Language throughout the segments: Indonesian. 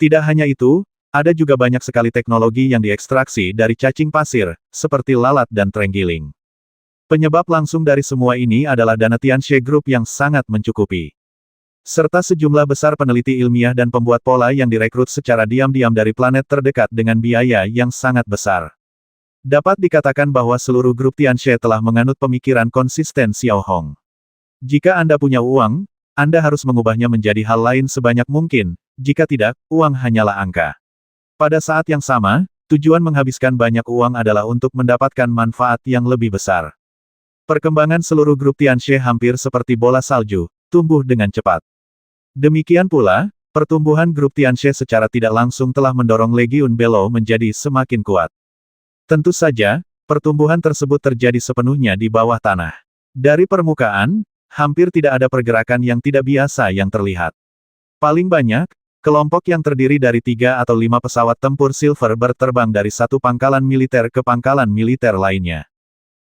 Tidak hanya itu, ada juga banyak sekali teknologi yang diekstraksi dari cacing pasir, seperti lalat dan terenggiling. Penyebab langsung dari semua ini adalah dana Tianxie Group yang sangat mencukupi. Serta sejumlah besar peneliti ilmiah dan pembuat pola yang direkrut secara diam-diam dari planet terdekat dengan biaya yang sangat besar. Dapat dikatakan bahwa seluruh grup Tianxie telah menganut pemikiran konsisten Xiao Hong. Jika Anda punya uang, Anda harus mengubahnya menjadi hal lain sebanyak mungkin, jika tidak, uang hanyalah angka. Pada saat yang sama, tujuan menghabiskan banyak uang adalah untuk mendapatkan manfaat yang lebih besar. Perkembangan seluruh grup Tianxie hampir seperti bola salju, tumbuh dengan cepat. Demikian pula, pertumbuhan grup Tianxie secara tidak langsung telah mendorong Legiun Belo menjadi semakin kuat. Tentu saja, pertumbuhan tersebut terjadi sepenuhnya di bawah tanah. Dari permukaan, hampir tidak ada pergerakan yang tidak biasa yang terlihat. Paling banyak, kelompok yang terdiri dari 3 atau 5 pesawat tempur silver berterbang dari satu pangkalan militer ke pangkalan militer lainnya.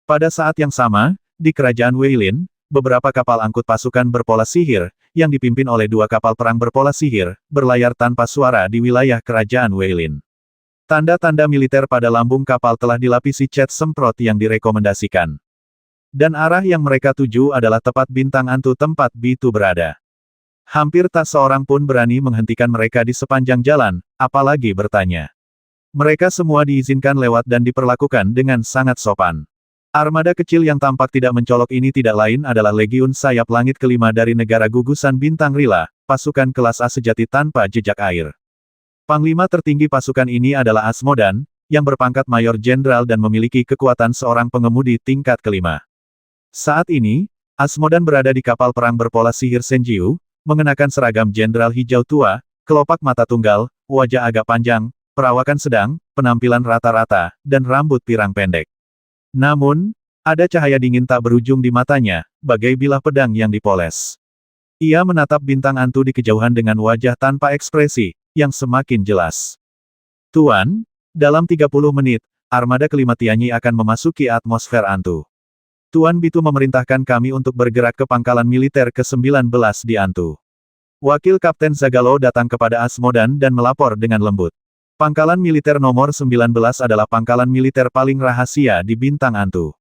Pada saat yang sama, di kerajaan Weilin, beberapa kapal angkut pasukan berpola sihir, yang dipimpin oleh 2 kapal perang berpola sihir, berlayar tanpa suara di wilayah kerajaan Weilin. Tanda-tanda militer pada lambung kapal telah dilapisi cat semprot yang direkomendasikan. Dan arah yang mereka tuju adalah tepat bintang Antu tempat Bitu berada. Hampir tak seorang pun berani menghentikan mereka di sepanjang jalan, apalagi bertanya. Mereka semua diizinkan lewat dan diperlakukan dengan sangat sopan. Armada kecil yang tampak tidak mencolok ini tidak lain adalah Legiun Sayap Langit kelima dari negara gugusan Bintang Rila, pasukan kelas A sejati tanpa jejak air. Panglima tertinggi pasukan ini adalah Asmodan, yang berpangkat Mayor Jenderal dan memiliki kekuatan seorang pengemudi tingkat kelima. Saat ini, Asmodan berada di kapal perang berpola sihir Senjiu, mengenakan seragam jenderal hijau tua, kelopak mata tunggal, wajah agak panjang, perawakan sedang, penampilan rata-rata, dan rambut pirang pendek. Namun, ada cahaya dingin tak berujung di matanya, bagai bilah pedang yang dipoles. Ia menatap bintang Antu di kejauhan dengan wajah tanpa ekspresi, yang semakin jelas. Tuan, dalam 30 menit, armada kelima Tianyi akan memasuki atmosfer Antu. Tuan Bitu memerintahkan kami untuk bergerak ke pangkalan militer ke-19 di Antu. Wakil Kapten Zagalo datang kepada Asmodan dan melapor dengan lembut. Pangkalan militer nomor 19 adalah pangkalan militer paling rahasia di Bintang Antu.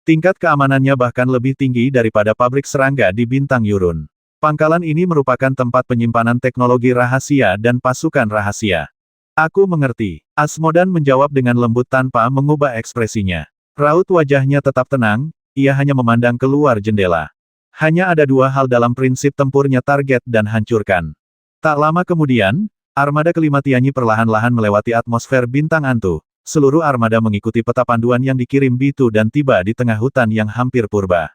Tingkat keamanannya bahkan lebih tinggi daripada pabrik serangga di Bintang Yurun. Pangkalan ini merupakan tempat penyimpanan teknologi rahasia dan pasukan rahasia. Aku mengerti. Asmodan menjawab dengan lembut tanpa mengubah ekspresinya. Raut wajahnya tetap tenang. Ia hanya memandang keluar jendela. Hanya ada 2 hal dalam prinsip tempurnya: target dan hancurkan. Tak lama kemudian, armada kelima Tianyi perlahan-lahan melewati atmosfer Bintang Antu. Seluruh armada mengikuti peta panduan yang dikirim Bitu dan tiba di tengah hutan yang hampir purba.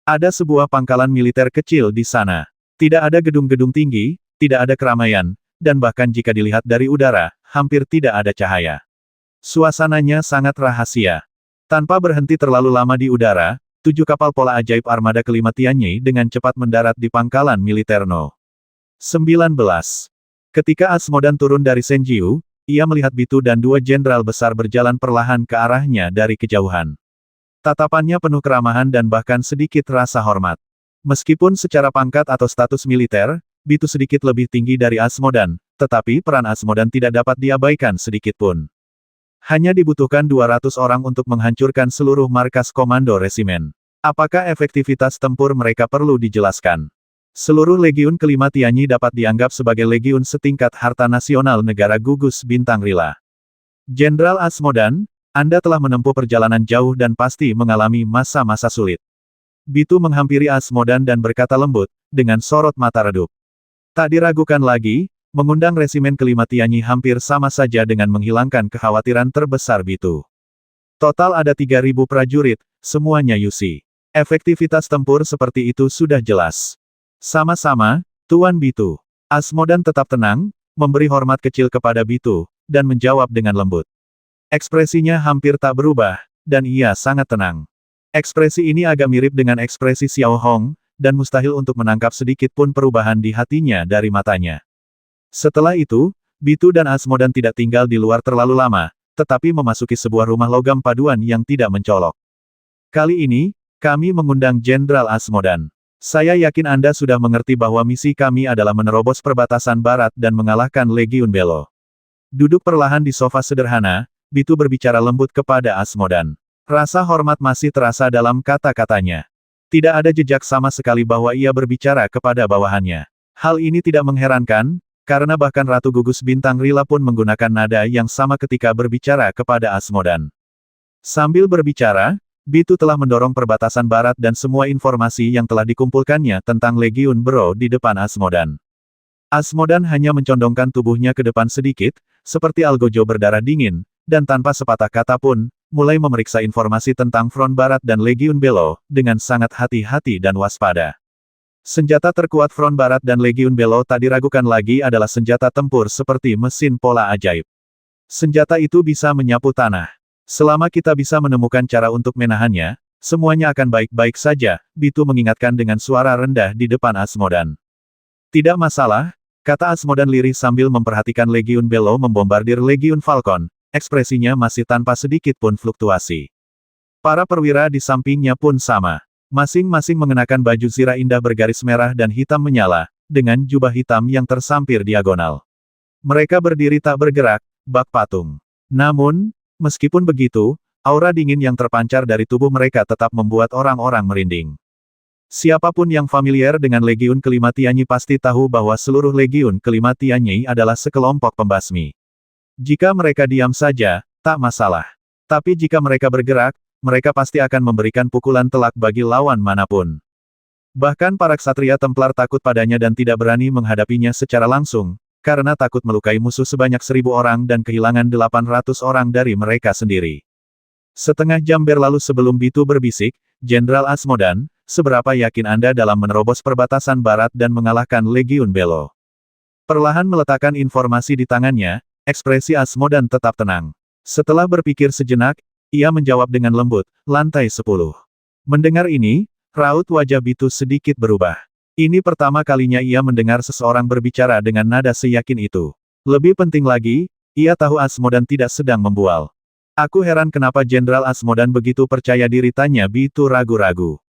Ada sebuah pangkalan militer kecil di sana. Tidak ada gedung-gedung tinggi, tidak ada keramaian, dan bahkan jika dilihat dari udara, hampir tidak ada cahaya. Suasananya sangat rahasia. Tanpa berhenti terlalu lama di udara, 7 kapal pola ajaib armada kelima Tianyi dengan cepat mendarat di pangkalan militer No. 19. Ketika Asmodan turun dari Senjiu, ia melihat Bitu dan 2 jenderal besar berjalan perlahan ke arahnya dari kejauhan. Tatapannya penuh keramahan dan bahkan sedikit rasa hormat. Meskipun secara pangkat atau status militer, Bitu sedikit lebih tinggi dari Asmodan, tetapi peran Asmodan tidak dapat diabaikan sedikitpun. Hanya dibutuhkan 200 orang untuk menghancurkan seluruh markas komando resimen. Apakah efektivitas tempur mereka perlu dijelaskan? Seluruh Legiun kelima Tianyi dapat dianggap sebagai legiun setingkat harta nasional negara gugus Bintang Rila. Jenderal Asmodan, Anda telah menempuh perjalanan jauh dan pasti mengalami masa-masa sulit. Bitu menghampiri Asmodan dan berkata lembut, dengan sorot mata redup. Tak diragukan lagi, mengundang resimen kelima Tianyi hampir sama saja dengan menghilangkan kekhawatiran terbesar Bitu. Total ada 3.000 prajurit, semuanya Yusi. Efektivitas tempur seperti itu sudah jelas. Sama-sama, Tuan Bitu. Asmodan tetap tenang, memberi hormat kecil kepada Bitu, dan menjawab dengan lembut. Ekspresinya hampir tak berubah, dan ia sangat tenang. Ekspresi ini agak mirip dengan ekspresi Xiao Hong, dan mustahil untuk menangkap sedikit pun perubahan di hatinya dari matanya. Setelah itu, Bitu dan Asmodan tidak tinggal di luar terlalu lama, tetapi memasuki sebuah rumah logam paduan yang tidak mencolok. Kali ini, kami mengundang Jenderal Asmodan. Saya yakin Anda sudah mengerti bahwa misi kami adalah menerobos perbatasan barat dan mengalahkan Legiun Belo. Duduk perlahan di sofa sederhana, Bitu berbicara lembut kepada Asmodan. Rasa hormat masih terasa dalam kata-katanya. Tidak ada jejak sama sekali bahwa ia berbicara kepada bawahannya. Hal ini tidak mengherankan, karena bahkan Ratu Gugus Bintang Rila pun menggunakan nada yang sama ketika berbicara kepada Asmodan. Sambil berbicara, Bitu telah mendorong perbatasan barat dan semua informasi yang telah dikumpulkannya tentang Legiun Bro di depan Asmodan. Asmodan hanya mencondongkan tubuhnya ke depan sedikit, seperti algojo berdarah dingin, dan tanpa sepatah kata pun, mulai memeriksa informasi tentang Front Barat dan Legiun Belo, dengan sangat hati-hati dan waspada. Senjata terkuat Front Barat dan Legiun Belo tak diragukan lagi adalah senjata tempur seperti mesin pola ajaib. Senjata itu bisa menyapu tanah. Selama kita bisa menemukan cara untuk menahannya, semuanya akan baik-baik saja, Bitu mengingatkan dengan suara rendah di depan Asmodan. Tidak masalah, kata Asmodan lirih sambil memperhatikan Legiun Belo membombardir Legiun Falcon, ekspresinya masih tanpa sedikit pun fluktuasi. Para perwira di sampingnya pun sama. Masing-masing mengenakan baju zirah indah bergaris merah dan hitam menyala, dengan jubah hitam yang tersampir diagonal. Mereka berdiri tak bergerak, bak patung. Namun, meskipun begitu, aura dingin yang terpancar dari tubuh mereka tetap membuat orang-orang merinding. Siapapun yang familiar dengan Legiun Kelima Tianyi pasti tahu bahwa seluruh Legiun Kelima Tianyi adalah sekelompok pembasmi. Jika mereka diam saja, tak masalah. Tapi jika mereka bergerak, mereka pasti akan memberikan pukulan telak bagi lawan manapun. Bahkan para ksatria Templar takut padanya dan tidak berani menghadapinya secara langsung, karena takut melukai musuh sebanyak 1.000 orang dan kehilangan 800 orang dari mereka sendiri. Setengah jam berlalu sebelum Bitu berbisik, Jenderal Asmodan, seberapa yakin Anda dalam menerobos perbatasan barat dan mengalahkan Legiun Belo? Perlahan meletakkan informasi di tangannya, ekspresi Asmodan tetap tenang. Setelah berpikir sejenak, ia menjawab dengan lembut, lantai 10. Mendengar ini, raut wajah Bitu sedikit berubah. Ini pertama kalinya ia mendengar seseorang berbicara dengan nada seyakin itu. Lebih penting lagi, ia tahu Asmodan tidak sedang membual. Aku heran kenapa Jenderal Asmodan begitu percaya diri, tanya Bitu ragu-ragu.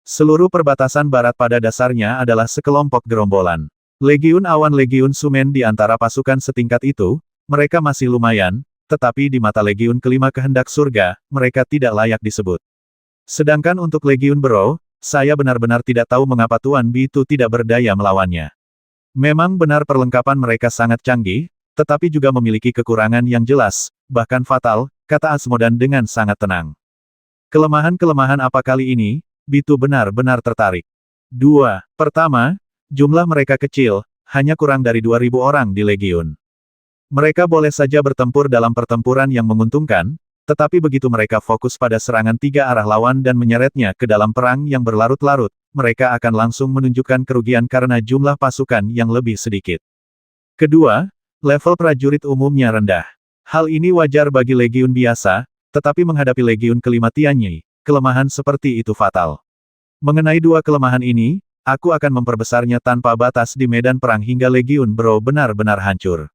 Seluruh perbatasan barat pada dasarnya adalah sekelompok gerombolan. Legiun Awan Legiun Sumen di antara pasukan setingkat itu, mereka masih lumayan, tetapi di mata Legiun Kelima Kehendak Surga, mereka tidak layak disebut. Sedangkan untuk Legiun Bro, saya benar-benar tidak tahu mengapa Tuan Bitu tidak berdaya melawannya. Memang benar perlengkapan mereka sangat canggih, tetapi juga memiliki kekurangan yang jelas, bahkan fatal, kata Asmodan dengan sangat tenang. Kelemahan-kelemahan apa kali ini? Bitu benar-benar tertarik. 2. Pertama, jumlah mereka kecil, hanya kurang dari 2.000 orang di Legiun. Mereka boleh saja bertempur dalam pertempuran yang menguntungkan, tetapi begitu mereka fokus pada serangan 3 arah lawan dan menyeretnya ke dalam perang yang berlarut-larut, mereka akan langsung menunjukkan kerugian karena jumlah pasukan yang lebih sedikit. Kedua, level prajurit umumnya rendah. Hal ini wajar bagi Legiun biasa, tetapi menghadapi Legiun Kelima Tianyi, kelemahan seperti itu fatal. Mengenai 2 kelemahan ini, aku akan memperbesarnya tanpa batas di medan perang hingga Legiun Bro benar-benar hancur.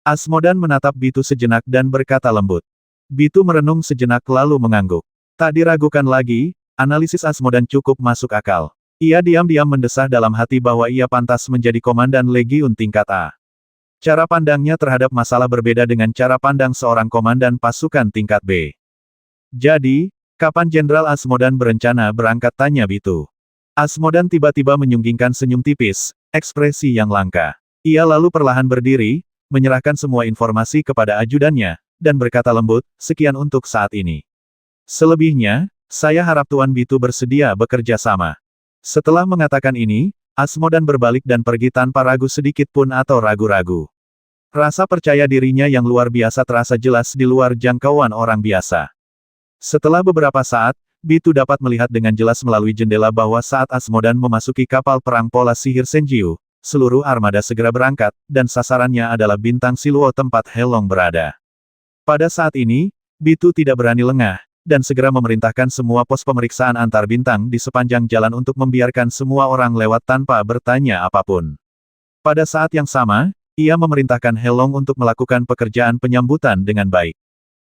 Asmodan menatap Bitu sejenak dan berkata lembut. Bitu merenung sejenak lalu mengangguk. Tak diragukan lagi, analisis Asmodan cukup masuk akal. Ia diam-diam mendesah dalam hati bahwa ia pantas menjadi komandan Legiun tingkat A. Cara pandangnya terhadap masalah berbeda dengan cara pandang seorang komandan pasukan tingkat B. Jadi, kapan Jenderal Asmodan berencana berangkat, tanya Bitu. Asmodan tiba-tiba menyunggingkan senyum tipis, ekspresi yang langka. Ia lalu perlahan berdiri, menyerahkan semua informasi kepada ajudannya, dan berkata lembut, sekian untuk saat ini. Selebihnya, saya harap Tuan Bitu bersedia bekerja sama. Setelah mengatakan ini, Asmodan berbalik dan pergi tanpa ragu sedikit pun atau ragu-ragu. Rasa percaya dirinya yang luar biasa terasa jelas di luar jangkauan orang biasa. Setelah beberapa saat, Bitu dapat melihat dengan jelas melalui jendela bahwa saat Asmodan memasuki kapal perang pola sihir Senjiu, seluruh armada segera berangkat, dan sasarannya adalah bintang Siluo tempat Helong berada. Pada saat ini, Bitu tidak berani lengah, dan segera memerintahkan semua pos pemeriksaan antar bintang di sepanjang jalan untuk membiarkan semua orang lewat tanpa bertanya apapun. Pada saat yang sama, ia memerintahkan Helong untuk melakukan pekerjaan penyambutan dengan baik.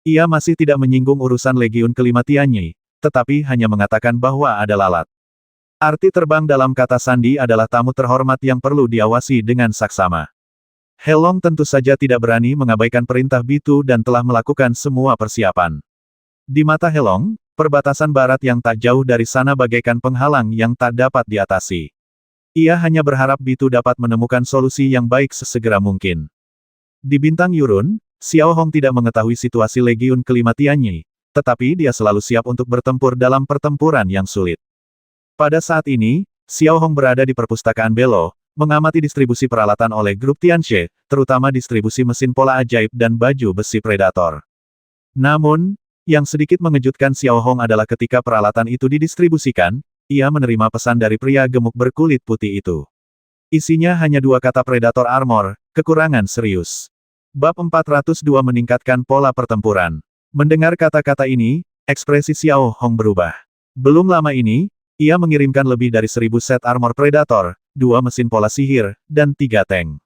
Ia masih tidak menyinggung urusan Legiun Kelima Tianyi, tetapi hanya mengatakan bahwa ada lalat. Arti terbang dalam kata sandi adalah tamu terhormat yang perlu diawasi dengan saksama. Helong tentu saja tidak berani mengabaikan perintah Bitu dan telah melakukan semua persiapan. Di mata Helong, perbatasan barat yang tak jauh dari sana bagaikan penghalang yang tak dapat diatasi. Ia hanya berharap Bitu dapat menemukan solusi yang baik sesegera mungkin. Di bintang Yurun, Xiao Hong tidak mengetahui situasi Legiun kelima Tianyi, tetapi dia selalu siap untuk bertempur dalam pertempuran yang sulit. Pada saat ini, Xiao Hong berada di perpustakaan Belo, mengamati distribusi peralatan oleh grup Tianxie, terutama distribusi mesin pola ajaib dan baju besi predator. Namun, yang sedikit mengejutkan Xiao Hong adalah ketika peralatan itu didistribusikan, ia menerima pesan dari pria gemuk berkulit putih itu. Isinya hanya dua kata Predator Armor, kekurangan serius. Bab 402 meningkatkan pola pertempuran. Mendengar kata-kata ini, ekspresi Xiao Hong berubah. Belum lama ini, ia mengirimkan lebih dari 1000 set armor Predator, 2 mesin pola sihir, dan 3 tank.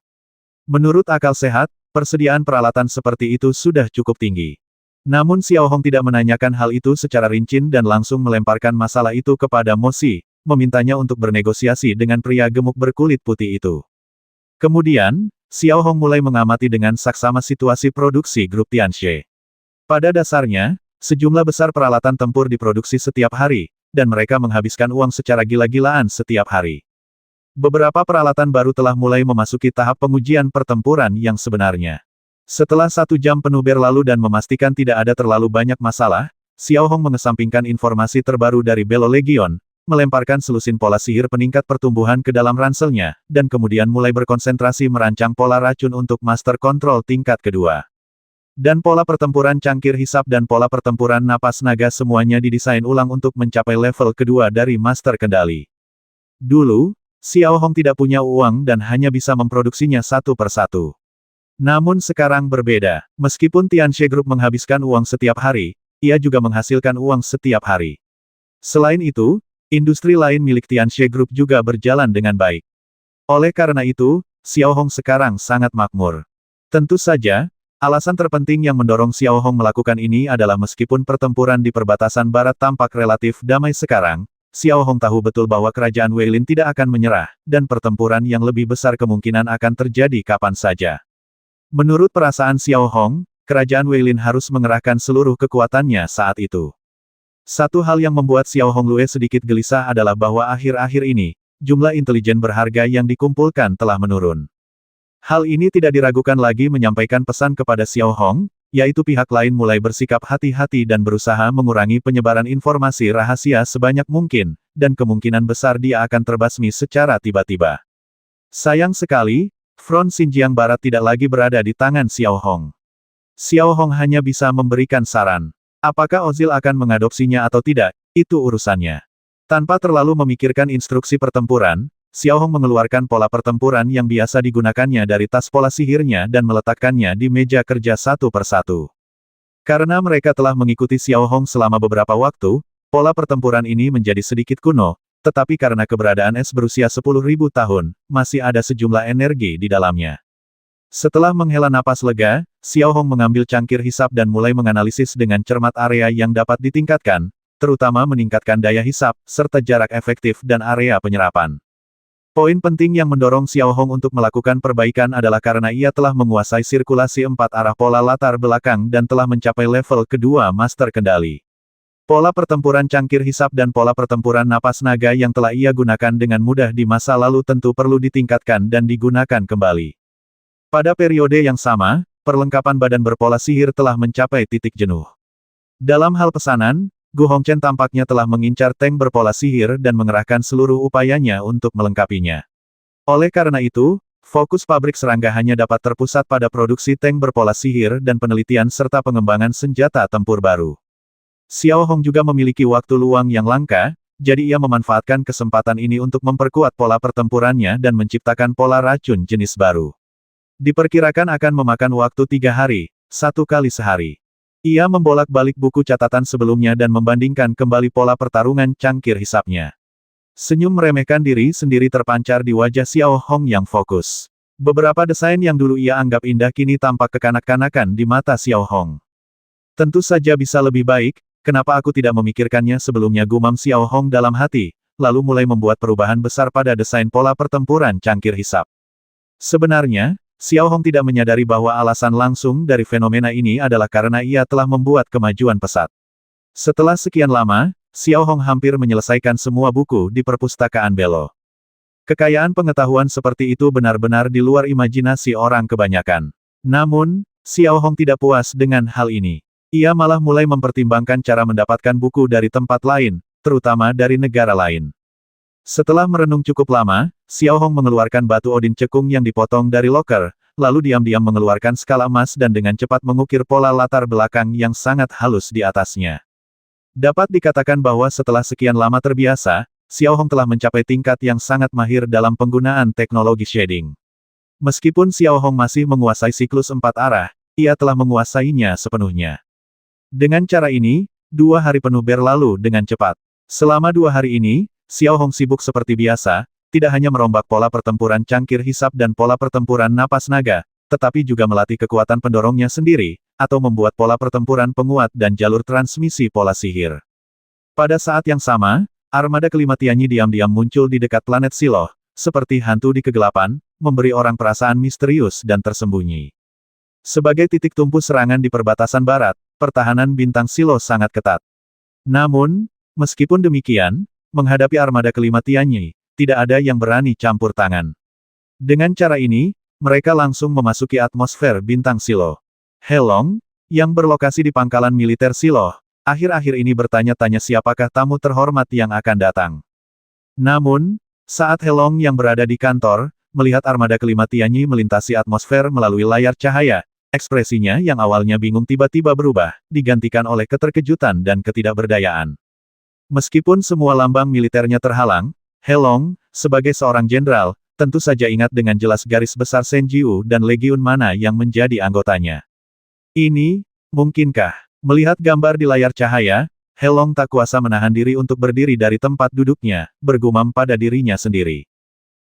Menurut akal sehat, persediaan peralatan seperti itu sudah cukup tinggi. Namun Xiao Hong tidak menanyakan hal itu secara rinci dan langsung melemparkan masalah itu kepada Mo Xi, memintanya untuk bernegosiasi dengan pria gemuk berkulit putih itu. Kemudian, Xiao Hong mulai mengamati dengan saksama situasi produksi grup Tianxie. Pada dasarnya, sejumlah besar peralatan tempur diproduksi setiap hari, dan mereka menghabiskan uang secara gila-gilaan setiap hari. Beberapa peralatan baru telah mulai memasuki tahap pengujian pertempuran yang sebenarnya. Setelah 1 jam penuh berlalu dan memastikan tidak ada terlalu banyak masalah, Xiao Hong mengesampingkan informasi terbaru dari Belo Legion, melemparkan selusin pola sihir peningkat pertumbuhan ke dalam ranselnya, dan kemudian mulai berkonsentrasi merancang pola racun untuk Master Control tingkat kedua. Dan pola pertempuran cangkir hisap dan pola pertempuran napas naga semuanya didesain ulang untuk mencapai level kedua dari Master Kendali. Dulu, Xiao Hong tidak punya uang dan hanya bisa memproduksinya satu persatu. Namun sekarang berbeda. Meskipun Tianxie Group menghabiskan uang setiap hari, ia juga menghasilkan uang setiap hari. Selain itu, industri lain milik Tianxie Group juga berjalan dengan baik. Oleh karena itu, Xiao Hong sekarang sangat makmur. Tentu saja, alasan terpenting yang mendorong Xiao Hong melakukan ini adalah meskipun pertempuran di perbatasan barat tampak relatif damai sekarang, Xiao Hong tahu betul bahwa kerajaan Weilin tidak akan menyerah, dan pertempuran yang lebih besar kemungkinan akan terjadi kapan saja. Menurut perasaan Xiao Hong, kerajaan Weilin harus mengerahkan seluruh kekuatannya saat itu. Satu hal yang membuat Xiao Hong Lue sedikit gelisah adalah bahwa akhir-akhir ini, jumlah intelijen berharga yang dikumpulkan telah menurun. Hal ini tidak diragukan lagi menyampaikan pesan kepada Xiao Hong, yaitu pihak lain mulai bersikap hati-hati dan berusaha mengurangi penyebaran informasi rahasia sebanyak mungkin, dan kemungkinan besar dia akan terbasmi secara tiba-tiba. Sayang sekali, front Xinjiang Barat tidak lagi berada di tangan Xiao Hong. Xiao Hong hanya bisa memberikan saran. Apakah Ozil akan mengadopsinya atau tidak, itu urusannya. Tanpa terlalu memikirkan instruksi pertempuran, Xiao Hong mengeluarkan pola pertempuran yang biasa digunakannya dari tas pola sihirnya dan meletakkannya di meja kerja satu persatu. Karena mereka telah mengikuti Xiao Hong selama beberapa waktu, pola pertempuran ini menjadi sedikit kuno, tetapi karena keberadaan es berusia 10.000 tahun, masih ada sejumlah energi di dalamnya. Setelah menghela napas lega, Xiao Hong mengambil cangkir hisap dan mulai menganalisis dengan cermat area yang dapat ditingkatkan, terutama meningkatkan daya hisap, serta jarak efektif dan area penyerapan. Poin penting yang mendorong Xiao Hong untuk melakukan perbaikan adalah karena ia telah menguasai sirkulasi 4 arah pola latar belakang dan telah mencapai level kedua Master Kendali. Pola pertempuran cangkir hisap dan pola pertempuran napas naga yang telah ia gunakan dengan mudah di masa lalu tentu perlu ditingkatkan dan digunakan kembali. Pada periode yang sama, perlengkapan badan berpola sihir telah mencapai titik jenuh. Dalam hal pesanan, Gu Hongchen tampaknya telah mengincar tank berpola sihir dan mengerahkan seluruh upayanya untuk melengkapinya. Oleh karena itu, fokus pabrik serangga hanya dapat terpusat pada produksi tank berpola sihir dan penelitian serta pengembangan senjata tempur baru. Xiao Hong juga memiliki waktu luang yang langka, jadi ia memanfaatkan kesempatan ini untuk memperkuat pola pertempurannya dan menciptakan pola racun jenis baru. Diperkirakan akan memakan waktu 3 hari, 1 kali sehari. Ia membolak-balik buku catatan sebelumnya dan membandingkan kembali pola pertarungan cangkir hisapnya. Senyum meremehkan diri sendiri terpancar di wajah Xiao Hong yang fokus. Beberapa desain yang dulu ia anggap indah kini tampak kekanak-kanakan di mata Xiao Hong. Tentu saja bisa lebih baik, kenapa aku tidak memikirkannya sebelumnya, gumam Xiao Hong dalam hati, lalu mulai membuat perubahan besar pada desain pola pertempuran cangkir hisap. Sebenarnya, Xiao Hong tidak menyadari bahwa alasan langsung dari fenomena ini adalah karena ia telah membuat kemajuan pesat. Setelah sekian lama, Xiao Hong hampir menyelesaikan semua buku di perpustakaan Belo. Kekayaan pengetahuan seperti itu benar-benar di luar imajinasi orang kebanyakan. Namun, Xiao Hong tidak puas dengan hal ini. Ia malah mulai mempertimbangkan cara mendapatkan buku dari tempat lain, terutama dari negara lain. Setelah merenung cukup lama, Xiao Hong mengeluarkan batu Odin cekung yang dipotong dari loker, lalu diam-diam mengeluarkan skala emas dan dengan cepat mengukir pola latar belakang yang sangat halus di atasnya. Dapat dikatakan bahwa setelah sekian lama terbiasa, Xiao Hong telah mencapai tingkat yang sangat mahir dalam penggunaan teknologi shading. Meskipun Xiao Hong masih menguasai siklus 4 arah, ia telah menguasainya sepenuhnya. Dengan cara ini, 2 hari penuh berlalu dengan cepat. Selama 2 hari ini, Xiao Hong sibuk seperti biasa, tidak hanya merombak pola pertempuran cangkir hisap dan pola pertempuran napas naga, tetapi juga melatih kekuatan pendorongnya sendiri, atau membuat pola pertempuran penguat dan jalur transmisi pola sihir. Pada saat yang sama, armada kelima Tianyi diam-diam muncul di dekat planet Siloh, seperti hantu di kegelapan, memberi orang perasaan misterius dan tersembunyi. Sebagai titik tumpu serangan di perbatasan barat, pertahanan bintang Siloh sangat ketat. Namun, meskipun demikian, menghadapi armada kelima Tianyi, tidak ada yang berani campur tangan. Dengan cara ini, mereka langsung memasuki atmosfer bintang Siloh. He Long, yang berlokasi di pangkalan militer Siloh, akhir-akhir ini bertanya-tanya siapakah tamu terhormat yang akan datang. Namun, saat He Long yang berada di kantor, melihat armada kelima Tianyi melintasi atmosfer melalui layar cahaya, ekspresinya yang awalnya bingung tiba-tiba berubah, digantikan oleh keterkejutan dan ketidakberdayaan. Meskipun semua lambang militernya terhalang, He Long, sebagai seorang jenderal, tentu saja ingat dengan jelas garis besar Senjiu dan legiun mana yang menjadi anggotanya. Ini, mungkinkah? Melihat gambar di layar cahaya, He Long tak kuasa menahan diri untuk berdiri dari tempat duduknya, bergumam pada dirinya sendiri.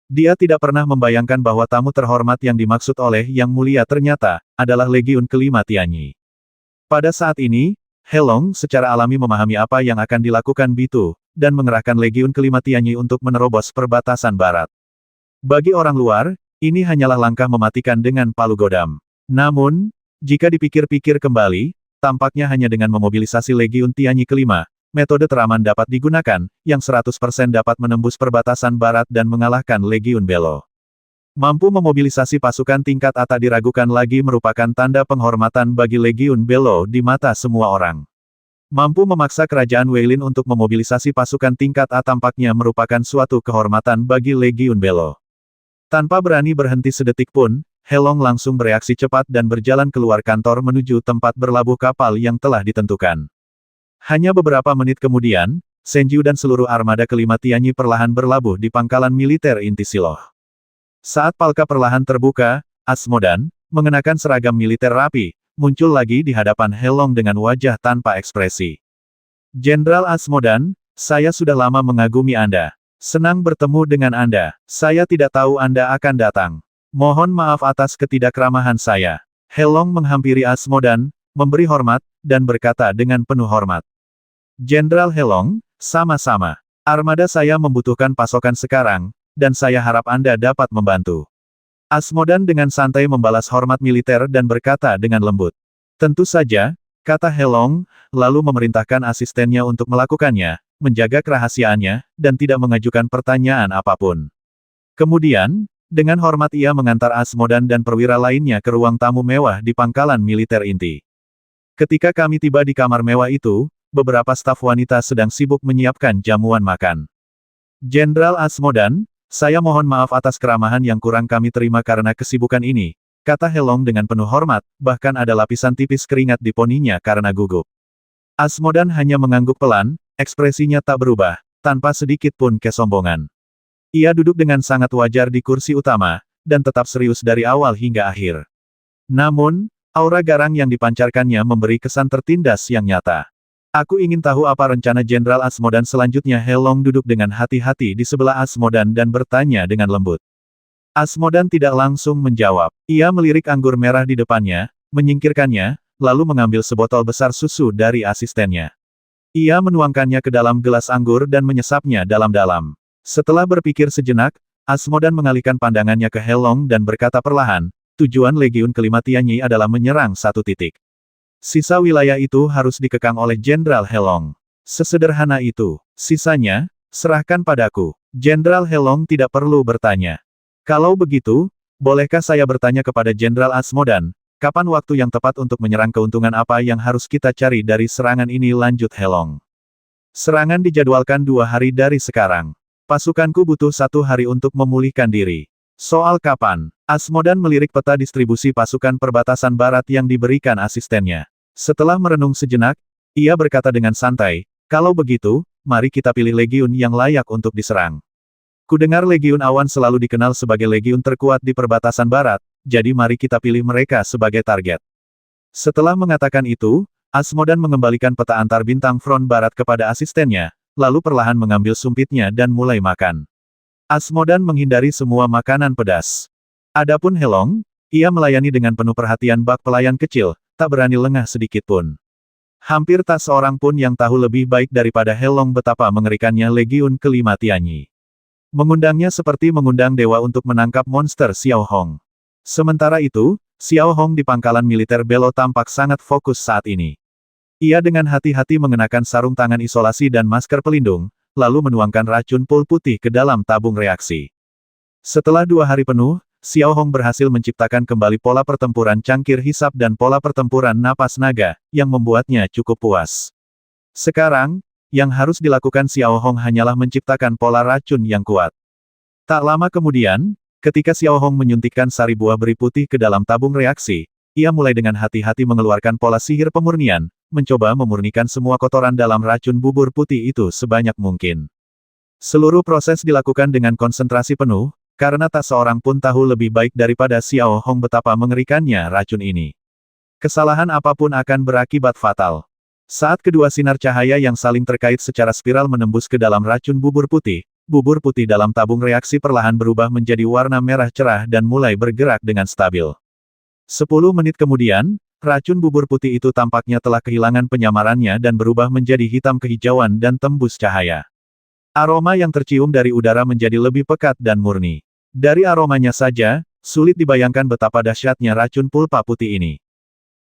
Dia tidak pernah membayangkan bahwa tamu terhormat yang dimaksud oleh Yang Mulia ternyata adalah legiun kelima Tianyi. Pada saat ini, He Long secara alami memahami apa yang akan dilakukan Bitu, dan mengerahkan legiun kelima Tianyi untuk menerobos perbatasan barat. Bagi orang luar, ini hanyalah langkah mematikan dengan palu godam. Namun, jika dipikir-pikir kembali, tampaknya hanya dengan memobilisasi legiun Tianyi kelima, metode teraman dapat digunakan, yang 100% dapat menembus perbatasan barat dan mengalahkan legiun Belo. Mampu memobilisasi pasukan tingkat A tak diragukan lagi merupakan tanda penghormatan bagi legiun Belo di mata semua orang. Mampu memaksa kerajaan Weilin untuk memobilisasi pasukan tingkat A tampaknya merupakan suatu kehormatan bagi legiun Belo. Tanpa berani berhenti sedetik pun, He Long langsung bereaksi cepat dan berjalan keluar kantor menuju tempat berlabuh kapal yang telah ditentukan. Hanya beberapa menit kemudian, Senju dan seluruh armada kelima Tianyi perlahan berlabuh di pangkalan militer inti Siloh. Saat palka perlahan terbuka, Asmodan, mengenakan seragam militer rapi, muncul lagi di hadapan He Long dengan wajah tanpa ekspresi. Jenderal Asmodan, saya sudah lama mengagumi Anda. Senang bertemu dengan Anda. Saya tidak tahu Anda akan datang. Mohon maaf atas ketidakkramahan saya. He Long menghampiri Asmodan, memberi hormat, dan berkata dengan penuh hormat. Jenderal He Long, sama-sama. Armada saya membutuhkan pasokan sekarang, dan saya harap Anda dapat membantu. Asmodan dengan santai membalas hormat militer dan berkata dengan lembut. Tentu saja, kata He Long, lalu memerintahkan asistennya untuk melakukannya, menjaga kerahasiaannya, dan tidak mengajukan pertanyaan apapun. Kemudian, dengan hormat ia mengantar Asmodan dan perwira lainnya ke ruang tamu mewah di pangkalan militer inti. Ketika kami tiba di kamar mewah itu, beberapa staf wanita sedang sibuk menyiapkan jamuan makan. Jenderal Asmodan, saya mohon maaf atas keramahan yang kurang kami terima karena kesibukan ini, kata He Long dengan penuh hormat, bahkan ada lapisan tipis keringat di poninya karena gugup. Asmodan hanya mengangguk pelan, ekspresinya tak berubah, tanpa sedikit pun kesombongan. Ia duduk dengan sangat wajar di kursi utama, dan tetap serius dari awal hingga akhir. Namun, aura garang yang dipancarkannya memberi kesan tertindas yang nyata. Aku ingin tahu apa rencana Jenderal Asmodan selanjutnya. He Long duduk dengan hati-hati di sebelah Asmodan dan bertanya dengan lembut. Asmodan tidak langsung menjawab. Ia melirik anggur merah di depannya, menyingkirkannya, lalu mengambil sebotol besar susu dari asistennya. Ia menuangkannya ke dalam gelas anggur dan menyesapnya dalam-dalam. Setelah berpikir sejenak, Asmodan mengalihkan pandangannya ke Helong dan berkata perlahan, tujuan Legiun kelima Tianyi adalah menyerang satu titik. Sisa wilayah itu harus dikekang oleh Jenderal Helong. Sesederhana itu. Sisanya, serahkan padaku. Jenderal Helong tidak perlu bertanya. Kalau begitu, bolehkah saya bertanya kepada Jenderal Asmodan, kapan waktu yang tepat untuk menyerang? Keuntungan apa yang harus kita cari dari serangan ini? Lanjut Helong. Serangan dijadwalkan 2 hari dari sekarang. Pasukanku butuh 1 hari untuk memulihkan diri. Soal kapan? Asmodan melirik peta distribusi pasukan perbatasan barat yang diberikan asistennya. Setelah merenung sejenak, ia berkata dengan santai, kalau begitu, mari kita pilih legiun yang layak untuk diserang. Kudengar Legiun Awan selalu dikenal sebagai legiun terkuat di perbatasan barat, jadi mari kita pilih mereka sebagai target. Setelah mengatakan itu, Asmodan mengembalikan peta antar bintang front barat kepada asistennya, lalu perlahan mengambil sumpitnya dan mulai makan. Asmodan menghindari semua makanan pedas. Adapun Helong, ia melayani dengan penuh perhatian bak pelayan kecil, tak berani lengah sedikit pun. Hampir tak seorang pun yang tahu lebih baik daripada Helong betapa mengerikannya Legiun kelima Tianyi. Mengundangnya seperti mengundang dewa untuk menangkap monster Xiao Hong. Sementara itu, Xiao Hong di pangkalan militer Belo tampak sangat fokus saat ini. Ia dengan hati-hati mengenakan sarung tangan isolasi dan masker pelindung, lalu menuangkan racun pul putih ke dalam tabung reaksi. Setelah 2 hari penuh, Xiao Hong berhasil menciptakan kembali pola pertempuran cangkir hisap dan pola pertempuran napas naga, yang membuatnya cukup puas. Sekarang, yang harus dilakukan Xiao Hong hanyalah menciptakan pola racun yang kuat. Tak lama kemudian, ketika Xiao Hong menyuntikkan sari buah beri putih ke dalam tabung reaksi, ia mulai dengan hati-hati mengeluarkan pola sihir pemurnian, mencoba memurnikan semua kotoran dalam racun bubur putih itu sebanyak mungkin. Seluruh proses dilakukan dengan konsentrasi penuh, karena tak seorang pun tahu lebih baik daripada Xiao Hong betapa mengerikannya racun ini. Kesalahan apapun akan berakibat fatal. Saat kedua sinar cahaya yang saling terkait secara spiral menembus ke dalam racun bubur putih dalam tabung reaksi perlahan berubah menjadi warna merah cerah dan mulai bergerak dengan stabil. 10 menit kemudian, racun bubur putih itu tampaknya telah kehilangan penyamarannya dan berubah menjadi hitam kehijauan dan tembus cahaya. Aroma yang tercium dari udara menjadi lebih pekat dan murni. Dari aromanya saja, sulit dibayangkan betapa dahsyatnya racun pulpa putih ini.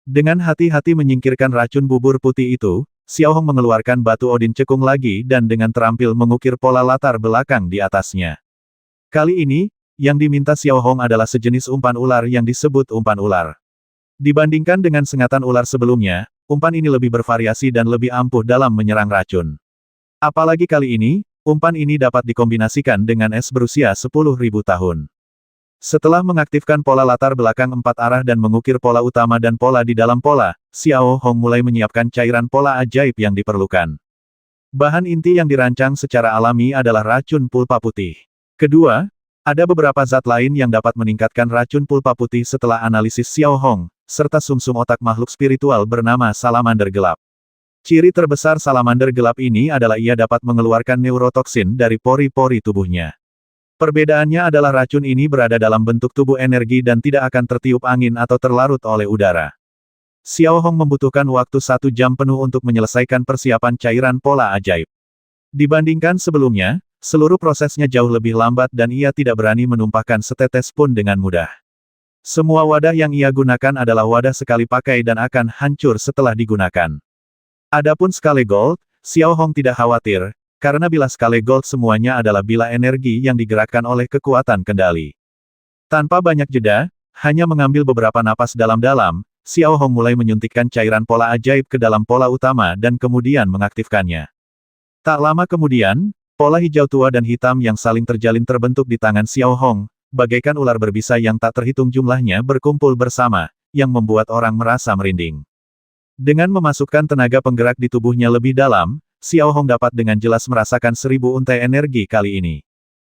Dengan hati-hati menyingkirkan racun bubur putih itu, Xiao Hong mengeluarkan batu Odin cekung lagi dan dengan terampil mengukir pola latar belakang di atasnya. Kali ini, yang diminta Xiao Hong adalah sejenis umpan ular yang disebut umpan ular. Dibandingkan dengan sengatan ular sebelumnya, umpan ini lebih bervariasi dan lebih ampuh dalam menyerang racun. Apalagi kali ini, umpan ini dapat dikombinasikan dengan es berusia 10.000 tahun. Setelah mengaktifkan pola latar belakang 4 arah dan mengukir pola utama dan pola di dalam pola, Xiao Hong mulai menyiapkan cairan pola ajaib yang diperlukan. Bahan inti yang dirancang secara alami adalah racun pulpa putih. Kedua, ada beberapa zat lain yang dapat meningkatkan racun pulpa putih setelah analisis Xiao Hong, serta sumsum otak makhluk spiritual bernama salamander gelap. Ciri terbesar salamander gelap ini adalah ia dapat mengeluarkan neurotoksin dari pori-pori tubuhnya. Perbedaannya adalah racun ini berada dalam bentuk tubuh energi dan tidak akan tertiup angin atau terlarut oleh udara. Xiao Hong membutuhkan waktu 1 jam penuh untuk menyelesaikan persiapan cairan pola ajaib. Dibandingkan sebelumnya, seluruh prosesnya jauh lebih lambat dan ia tidak berani menumpahkan setetes pun dengan mudah. Semua wadah yang ia gunakan adalah wadah sekali pakai dan akan hancur setelah digunakan. Adapun skala gold, Xiao Hong tidak khawatir, karena bila skala gold semuanya adalah bila energi yang digerakkan oleh kekuatan kendali. Tanpa banyak jeda, hanya mengambil beberapa napas dalam-dalam, Xiao Hong mulai menyuntikkan cairan pola ajaib ke dalam pola utama dan kemudian mengaktifkannya. Tak lama kemudian, pola hijau tua dan hitam yang saling terjalin terbentuk di tangan Xiao Hong, bagaikan ular berbisa yang tak terhitung jumlahnya berkumpul bersama, yang membuat orang merasa merinding. Dengan memasukkan tenaga penggerak di tubuhnya lebih dalam, Xiao Hong dapat dengan jelas merasakan 1000 untai energi kali ini.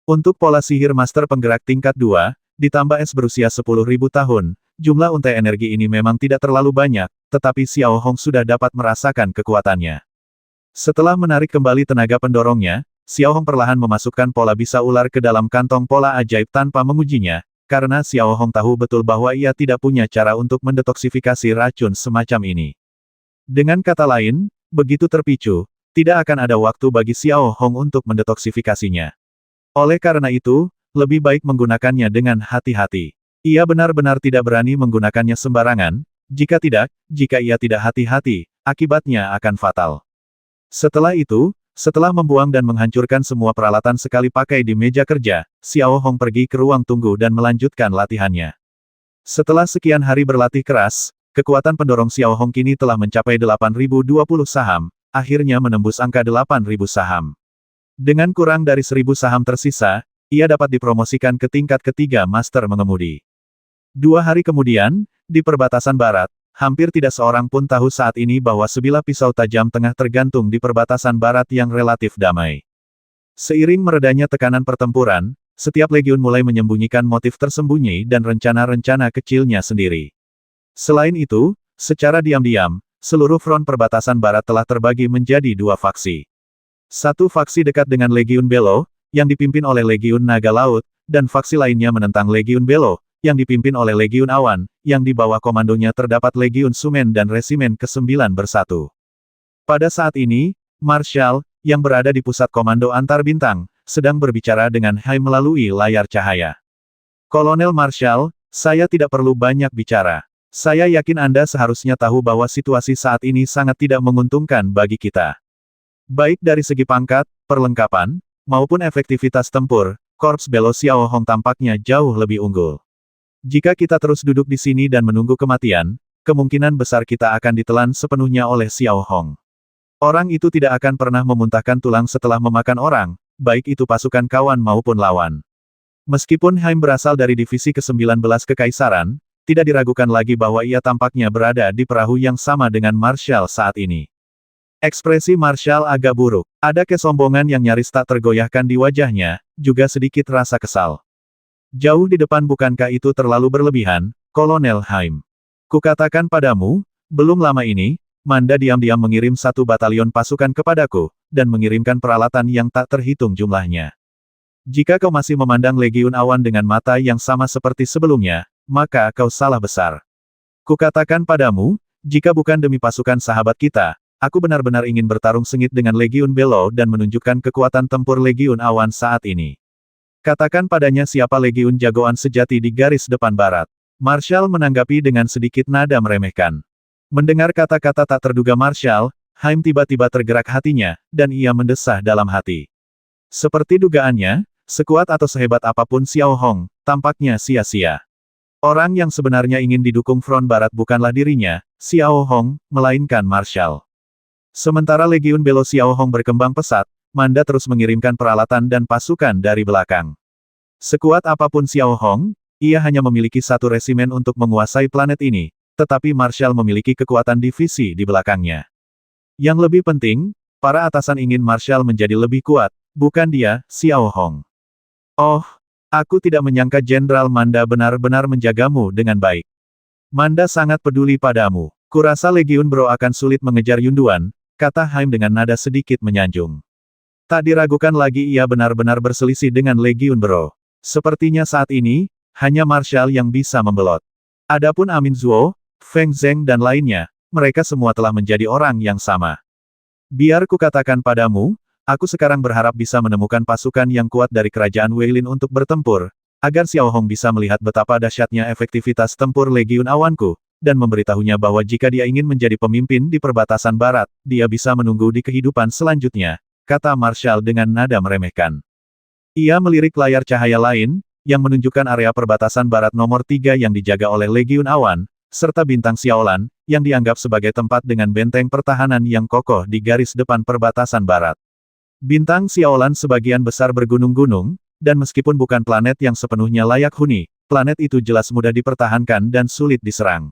Untuk pola sihir master penggerak tingkat 2, ditambah es berusia 10.000 tahun, jumlah untai energi ini memang tidak terlalu banyak, tetapi Xiao Hong sudah dapat merasakan kekuatannya. Setelah menarik kembali tenaga pendorongnya, Xiao Hong perlahan memasukkan pola bisa ular ke dalam kantong pola ajaib tanpa mengujinya, karena Xiao Hong tahu betul bahwa ia tidak punya cara untuk mendetoksifikasi racun semacam ini. Dengan kata lain, begitu terpicu, Tidak akan ada waktu bagi Xiao Hong untuk mendetoksifikasinya. Oleh karena itu, lebih baik menggunakannya dengan hati-hati. Ia benar-benar tidak berani menggunakannya sembarangan, jika ia tidak hati-hati, akibatnya akan fatal. Setelah itu, setelah membuang dan menghancurkan semua peralatan sekali pakai di meja kerja, Xiao Hong pergi ke ruang tunggu dan melanjutkan latihannya. Setelah sekian hari berlatih keras, kekuatan pendorong Xiao Hong kini telah mencapai 8.020 saham, akhirnya menembus angka 8.000 saham. Dengan kurang dari 1.000 saham tersisa, ia dapat dipromosikan ke tingkat ketiga Master Mengemudi. 2 hari kemudian, di perbatasan barat, hampir tidak seorang pun tahu saat ini bahwa sebilah pisau tajam tengah tergantung di perbatasan barat yang relatif damai. Seiring meredanya tekanan pertempuran, setiap legiun mulai menyembunyikan motif tersembunyi dan rencana-rencana kecilnya sendiri. Selain itu, secara diam-diam, seluruh front perbatasan barat telah terbagi menjadi 2 faksi. Satu faksi dekat dengan Legiun Belo, yang dipimpin oleh Legiun Naga Laut, dan faksi lainnya menentang Legiun Belo, yang dipimpin oleh Legiun Awan, yang di bawah komandonya terdapat Legiun Sumen dan Resimen ke-9 bersatu. Pada saat ini, Marshal, yang berada di pusat komando antar bintang, sedang berbicara dengan Hai melalui layar cahaya. Kolonel Marshal, saya tidak perlu banyak bicara. Saya yakin Anda seharusnya tahu bahwa situasi saat ini sangat tidak menguntungkan bagi kita. Baik dari segi pangkat, perlengkapan, maupun efektivitas tempur, Korps Belo Xiao Hong tampaknya jauh lebih unggul. Jika kita terus duduk di sini dan menunggu kematian, kemungkinan besar kita akan ditelan sepenuhnya oleh Xiao Hong. Orang itu tidak akan pernah memuntahkan tulang setelah memakan orang, baik itu pasukan kawan maupun lawan. Meskipun Haim berasal dari divisi ke-19 Kekaisaran, tidak diragukan lagi bahwa ia tampaknya berada di perahu yang sama dengan Marshal saat ini. Ekspresi Marshal agak buruk. Ada kesombongan yang nyaris tak tergoyahkan di wajahnya, juga sedikit rasa kesal. Jauh di depan bukankah itu terlalu berlebihan, Kolonel Haim? Kukatakan padamu, belum lama ini, Manda diam-diam mengirim 1 batalion pasukan kepadaku, dan mengirimkan peralatan yang tak terhitung jumlahnya. Jika kau masih memandang Legiun Awan dengan mata yang sama seperti sebelumnya, maka kau salah besar. Kukatakan padamu, jika bukan demi pasukan sahabat kita, aku benar-benar ingin bertarung sengit dengan Legiun Belo dan menunjukkan kekuatan tempur Legiun Awan saat ini. Katakan padanya siapa legiun jagoan sejati di garis depan barat. Marshal menanggapi dengan sedikit nada meremehkan. Mendengar kata-kata tak terduga Marshal, Haim tiba-tiba tergerak hatinya, dan ia mendesah dalam hati. Seperti dugaannya, sekuat atau sehebat apapun Xiao Hong, tampaknya sia-sia. Orang yang sebenarnya ingin didukung front barat bukanlah dirinya, Xiao Hong, melainkan Marshal. Sementara Legiun Belo Xiao Hong berkembang pesat, Manda terus mengirimkan peralatan dan pasukan dari belakang. Sekuat apapun Xiao Hong, ia hanya memiliki 1 resimen untuk menguasai planet ini, tetapi Marshal memiliki kekuatan divisi di belakangnya. Yang lebih penting, para atasan ingin Marshal menjadi lebih kuat, bukan dia, Xiao Hong. Oh, aku tidak menyangka Jenderal Manda benar-benar menjagamu dengan baik. Manda sangat peduli padamu. Kurasa Legiun Bro akan sulit mengejar Yunduan, kata Haim dengan nada sedikit menyanjung. Tak diragukan lagi ia benar-benar berselisih dengan Legiun Bro. Sepertinya saat ini, hanya Marshal yang bisa membelot. Adapun Amin Zuo, Feng Zheng dan lainnya, mereka semua telah menjadi orang yang sama. Biar kukatakan padamu, aku sekarang berharap bisa menemukan pasukan yang kuat dari kerajaan Weilin untuk bertempur, agar Xiao Hong bisa melihat betapa dahsyatnya efektivitas tempur Legiun Awanku, dan memberitahunya bahwa jika dia ingin menjadi pemimpin di perbatasan barat, dia bisa menunggu di kehidupan selanjutnya, kata Marshal dengan nada meremehkan. Ia melirik layar cahaya lain, yang menunjukkan area perbatasan barat nomor 3 yang dijaga oleh Legiun Awan, serta bintang Xiaolan, yang dianggap sebagai tempat dengan benteng pertahanan yang kokoh di garis depan perbatasan barat. Bintang Xiaolan sebagian besar bergunung-gunung, dan meskipun bukan planet yang sepenuhnya layak huni, planet itu jelas mudah dipertahankan dan sulit diserang.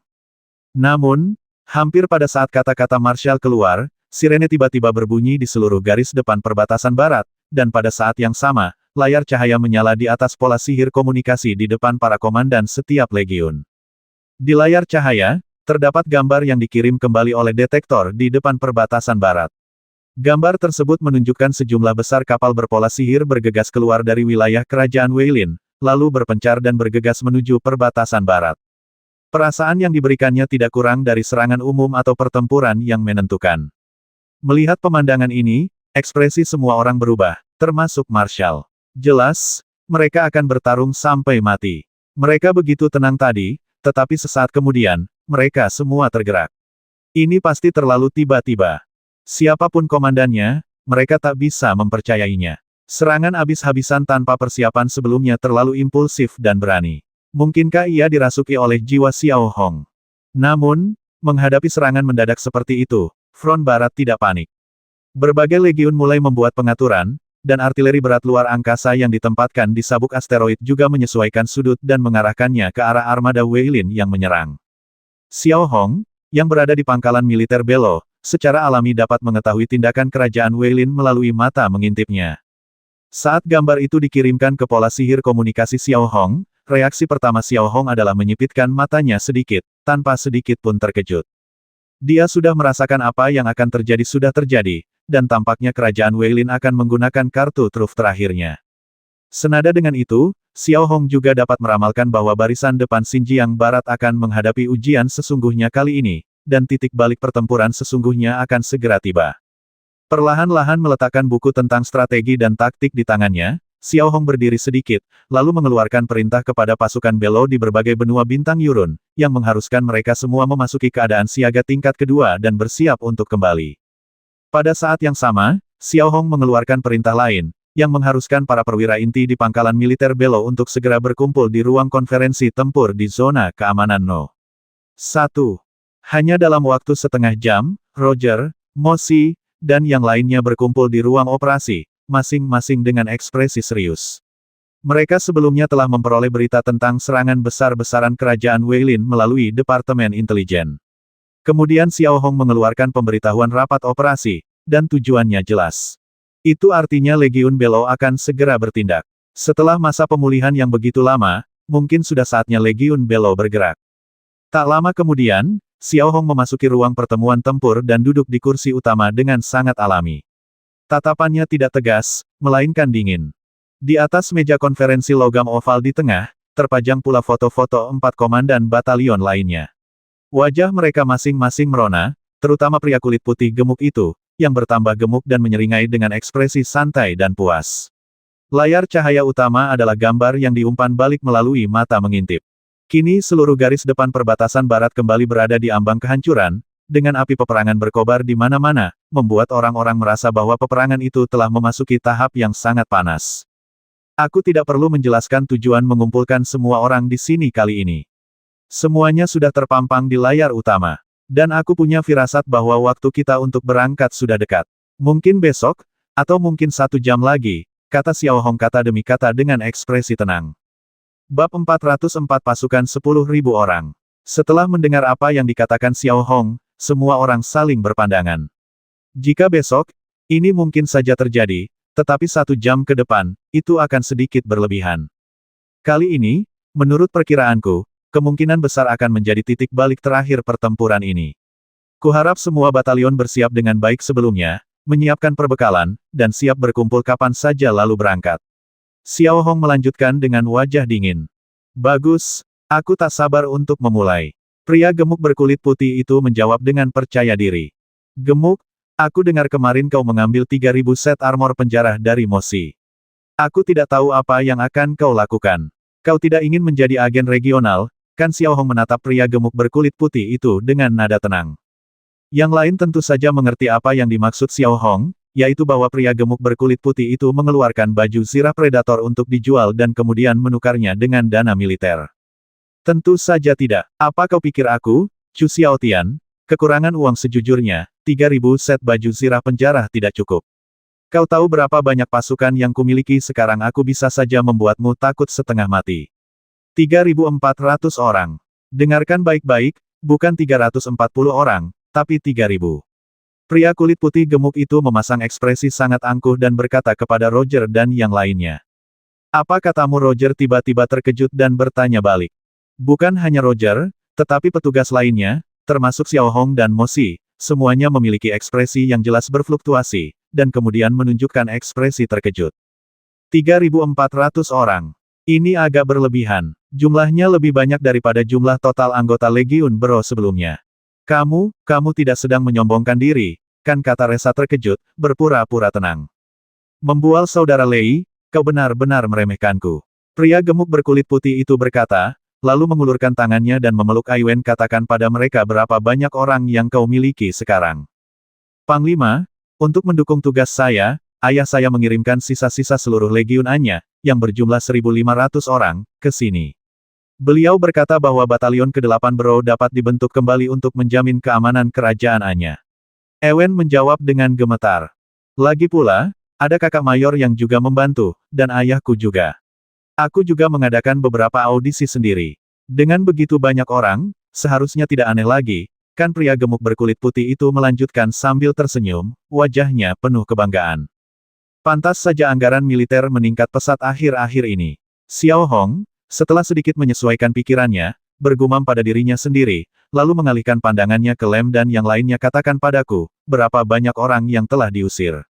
Namun, hampir pada saat kata-kata Marshal keluar, sirene tiba-tiba berbunyi di seluruh garis depan perbatasan barat, dan pada saat yang sama, layar cahaya menyala di atas pola sihir komunikasi di depan para komandan setiap legiun. Di layar cahaya, terdapat gambar yang dikirim kembali oleh detektor di depan perbatasan barat. Gambar tersebut menunjukkan sejumlah besar kapal berpola sihir bergegas keluar dari wilayah kerajaan Weilin, lalu berpencar dan bergegas menuju perbatasan barat. Perasaan yang diberikannya tidak kurang dari serangan umum atau pertempuran yang menentukan. Melihat pemandangan ini, ekspresi semua orang berubah, termasuk Marshall. Jelas, mereka akan bertarung sampai mati. Mereka begitu tenang tadi, tetapi sesaat kemudian, mereka semua tergerak. Ini pasti terlalu tiba-tiba. Siapapun komandannya, mereka tak bisa mempercayainya. Serangan habis-habisan tanpa persiapan sebelumnya terlalu impulsif dan berani. Mungkinkah ia dirasuki oleh jiwa Xiao Hong? Namun, menghadapi serangan mendadak seperti itu, front barat tidak panik. Berbagai legiun mulai membuat pengaturan, dan artileri berat luar angkasa yang ditempatkan di sabuk asteroid juga menyesuaikan sudut dan mengarahkannya ke arah armada Weilin yang menyerang. Xiao Hong, yang berada di pangkalan militer Belo, secara alami dapat mengetahui tindakan kerajaan Weilin melalui mata mengintipnya. Saat gambar itu dikirimkan ke pola sihir komunikasi Xiao Hong, reaksi pertama Xiao Hong adalah menyipitkan matanya sedikit, tanpa sedikit pun terkejut. Dia sudah merasakan apa yang akan terjadi sudah terjadi, dan tampaknya kerajaan Weilin akan menggunakan kartu truf terakhirnya. Senada dengan itu, Xiao Hong juga dapat meramalkan bahwa barisan depan Xinjiang Barat akan menghadapi ujian sesungguhnya kali ini, dan titik balik pertempuran sesungguhnya akan segera tiba. Perlahan-lahan meletakkan buku tentang strategi dan taktik di tangannya, Xiao Hong berdiri sedikit, lalu mengeluarkan perintah kepada pasukan Belo di berbagai benua bintang Yurun, yang mengharuskan mereka semua memasuki keadaan siaga tingkat kedua dan bersiap untuk kembali. Pada saat yang sama, Xiao Hong mengeluarkan perintah lain, yang mengharuskan para perwira inti di pangkalan militer Belo untuk segera berkumpul di ruang konferensi tempur di zona keamanan No. 1. Hanya dalam waktu setengah jam, Roger, Mosi, dan yang lainnya berkumpul di ruang operasi, masing-masing dengan ekspresi serius. Mereka sebelumnya telah memperoleh berita tentang serangan besar-besaran kerajaan Weilin melalui Departemen Intelijen. Kemudian Xiao Hong mengeluarkan pemberitahuan rapat operasi, dan tujuannya jelas. Itu artinya Legiun Belo akan segera bertindak. Setelah masa pemulihan yang begitu lama, mungkin sudah saatnya Legiun Belo bergerak. Tak lama kemudian, Xiao Hong memasuki ruang pertemuan tempur dan duduk di kursi utama dengan sangat alami. Tatapannya tidak tegas, melainkan dingin. Di atas meja konferensi logam oval di tengah, terpajang pula foto-foto 4 komandan batalion lainnya. Wajah mereka masing-masing merona, terutama pria kulit putih gemuk itu, yang bertambah gemuk dan menyeringai dengan ekspresi santai dan puas. Layar cahaya utama adalah gambar yang diumpan balik melalui mata mengintip. Kini seluruh garis depan perbatasan barat kembali berada di ambang kehancuran, dengan api peperangan berkobar di mana-mana, membuat orang-orang merasa bahwa peperangan itu telah memasuki tahap yang sangat panas. Aku tidak perlu menjelaskan tujuan mengumpulkan semua orang di sini kali ini. Semuanya sudah terpampang di layar utama. Dan aku punya firasat bahwa waktu kita untuk berangkat sudah dekat. Mungkin besok, atau mungkin 1 jam lagi, kata Xiao Hong kata demi kata dengan ekspresi tenang. Bab 404 pasukan 10.000 orang. Setelah mendengar apa yang dikatakan Xiao Hong, semua orang saling berpandangan. Jika besok, ini mungkin saja terjadi, tetapi 1 jam ke depan, itu akan sedikit berlebihan. Kali ini, menurut perkiraanku, kemungkinan besar akan menjadi titik balik terakhir pertempuran ini. Kuharap semua batalion bersiap dengan baik sebelumnya, menyiapkan perbekalan, dan siap berkumpul kapan saja lalu berangkat. Xiao Hong melanjutkan dengan wajah dingin. Bagus, aku tak sabar untuk memulai. Pria gemuk berkulit putih itu menjawab dengan percaya diri. Gemuk, aku dengar kemarin kau mengambil 3.000 set armor penjara dari Mosi. Aku tidak tahu apa yang akan kau lakukan. Kau tidak ingin menjadi agen regional, kan? Xiao Hong menatap pria gemuk berkulit putih itu dengan nada tenang. Yang lain tentu saja mengerti apa yang dimaksud Xiao Hong, yaitu bahwa pria gemuk berkulit putih itu mengeluarkan baju zirah predator untuk dijual dan kemudian menukarnya dengan dana militer. Tentu saja tidak. Apa kau pikir aku, Chu Xiaotian, kekurangan uang sejujurnya, 3.000 set baju zirah penjara tidak cukup. Kau tahu berapa banyak pasukan yang kumiliki sekarang? Aku bisa saja membuatmu takut setengah mati. 3.400 orang. Dengarkan baik-baik, bukan 340 orang, tapi 3.000. Pria kulit putih gemuk itu memasang ekspresi sangat angkuh dan berkata kepada Roger dan yang lainnya. Apa katamu? Roger tiba-tiba terkejut dan bertanya balik. Bukan hanya Roger, tetapi petugas lainnya, termasuk Xiao Hong dan Mosi, semuanya memiliki ekspresi yang jelas berfluktuasi, dan kemudian menunjukkan ekspresi terkejut. 3.400 orang. Ini agak berlebihan. Jumlahnya lebih banyak daripada jumlah total anggota Legiun Bero sebelumnya. Kamu tidak sedang menyombongkan diri, kan kata Resa terkejut, berpura-pura tenang. Membual saudara Lei, kau benar-benar meremehkanku. Pria gemuk berkulit putih itu berkata, lalu mengulurkan tangannya dan memeluk Aiwen. Katakan pada mereka berapa banyak orang yang kau miliki sekarang. Panglima, untuk mendukung tugas saya, ayah saya mengirimkan sisa-sisa seluruh legiun Anya, yang berjumlah 1.500 orang, ke sini. Beliau berkata bahwa batalion ke-8 Bro dapat dibentuk kembali untuk menjamin keamanan kerajaan Anya. Ewen menjawab dengan gemetar. Lagi pula, ada kakak mayor yang juga membantu, dan ayahku juga. Aku juga mengadakan beberapa audisi sendiri. Dengan begitu banyak orang, seharusnya tidak aneh lagi, kan pria gemuk berkulit putih itu melanjutkan sambil tersenyum, wajahnya penuh kebanggaan. Pantas saja anggaran militer meningkat pesat akhir-akhir ini. Xiao Hong, setelah sedikit menyesuaikan pikirannya, bergumam pada dirinya sendiri, lalu mengalihkan pandangannya ke Lem dan yang lainnya. Katakan padaku, berapa banyak orang yang telah diusir.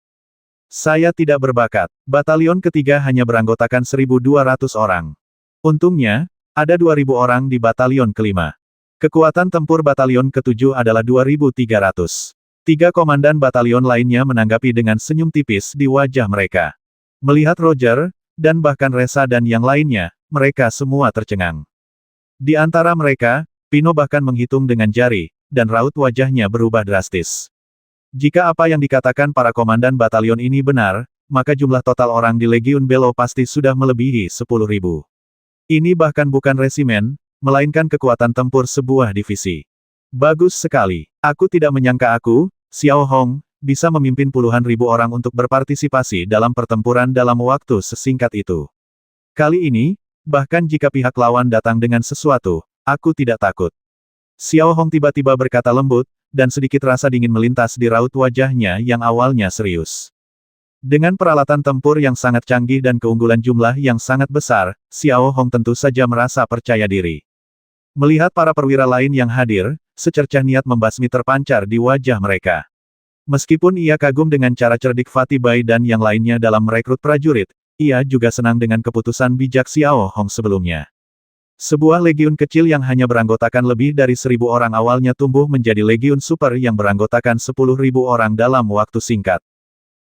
Saya tidak berbakat. Batalion ketiga hanya beranggotakan 1.200 orang. Untungnya, ada 2.000 orang di batalion kelima. Kekuatan tempur batalion ketujuh adalah 2.300. 3 komandan batalion lainnya menanggapi dengan senyum tipis di wajah mereka. Melihat Roger, dan bahkan Resa dan yang lainnya, mereka semua tercengang. Di antara mereka, Pino bahkan menghitung dengan jari, dan raut wajahnya berubah drastis. Jika apa yang dikatakan para komandan batalion ini benar, maka jumlah total orang di Legiun Belo pasti sudah melebihi 10.000. Ini bahkan bukan resimen, melainkan kekuatan tempur sebuah divisi. Bagus sekali. Aku tidak menyangka aku, Xiao Hong, bisa memimpin puluhan ribu orang untuk berpartisipasi dalam pertempuran dalam waktu sesingkat itu. Kali ini, bahkan jika pihak lawan datang dengan sesuatu, aku tidak takut. Xiao Hong tiba-tiba berkata lembut, dan sedikit rasa dingin melintas di raut wajahnya yang awalnya serius. Dengan peralatan tempur yang sangat canggih dan keunggulan jumlah yang sangat besar, Xiao Hong tentu saja merasa percaya diri. Melihat para perwira lain yang hadir, secercah niat membasmi terpancar di wajah mereka. Meskipun ia kagum dengan cara cerdik Fatih Bai dan yang lainnya dalam merekrut prajurit, ia juga senang dengan keputusan bijak Xiao Hong sebelumnya. Sebuah legiun kecil yang hanya beranggotakan lebih dari 1.000 orang awalnya tumbuh menjadi legiun super yang beranggotakan 10.000 orang dalam waktu singkat.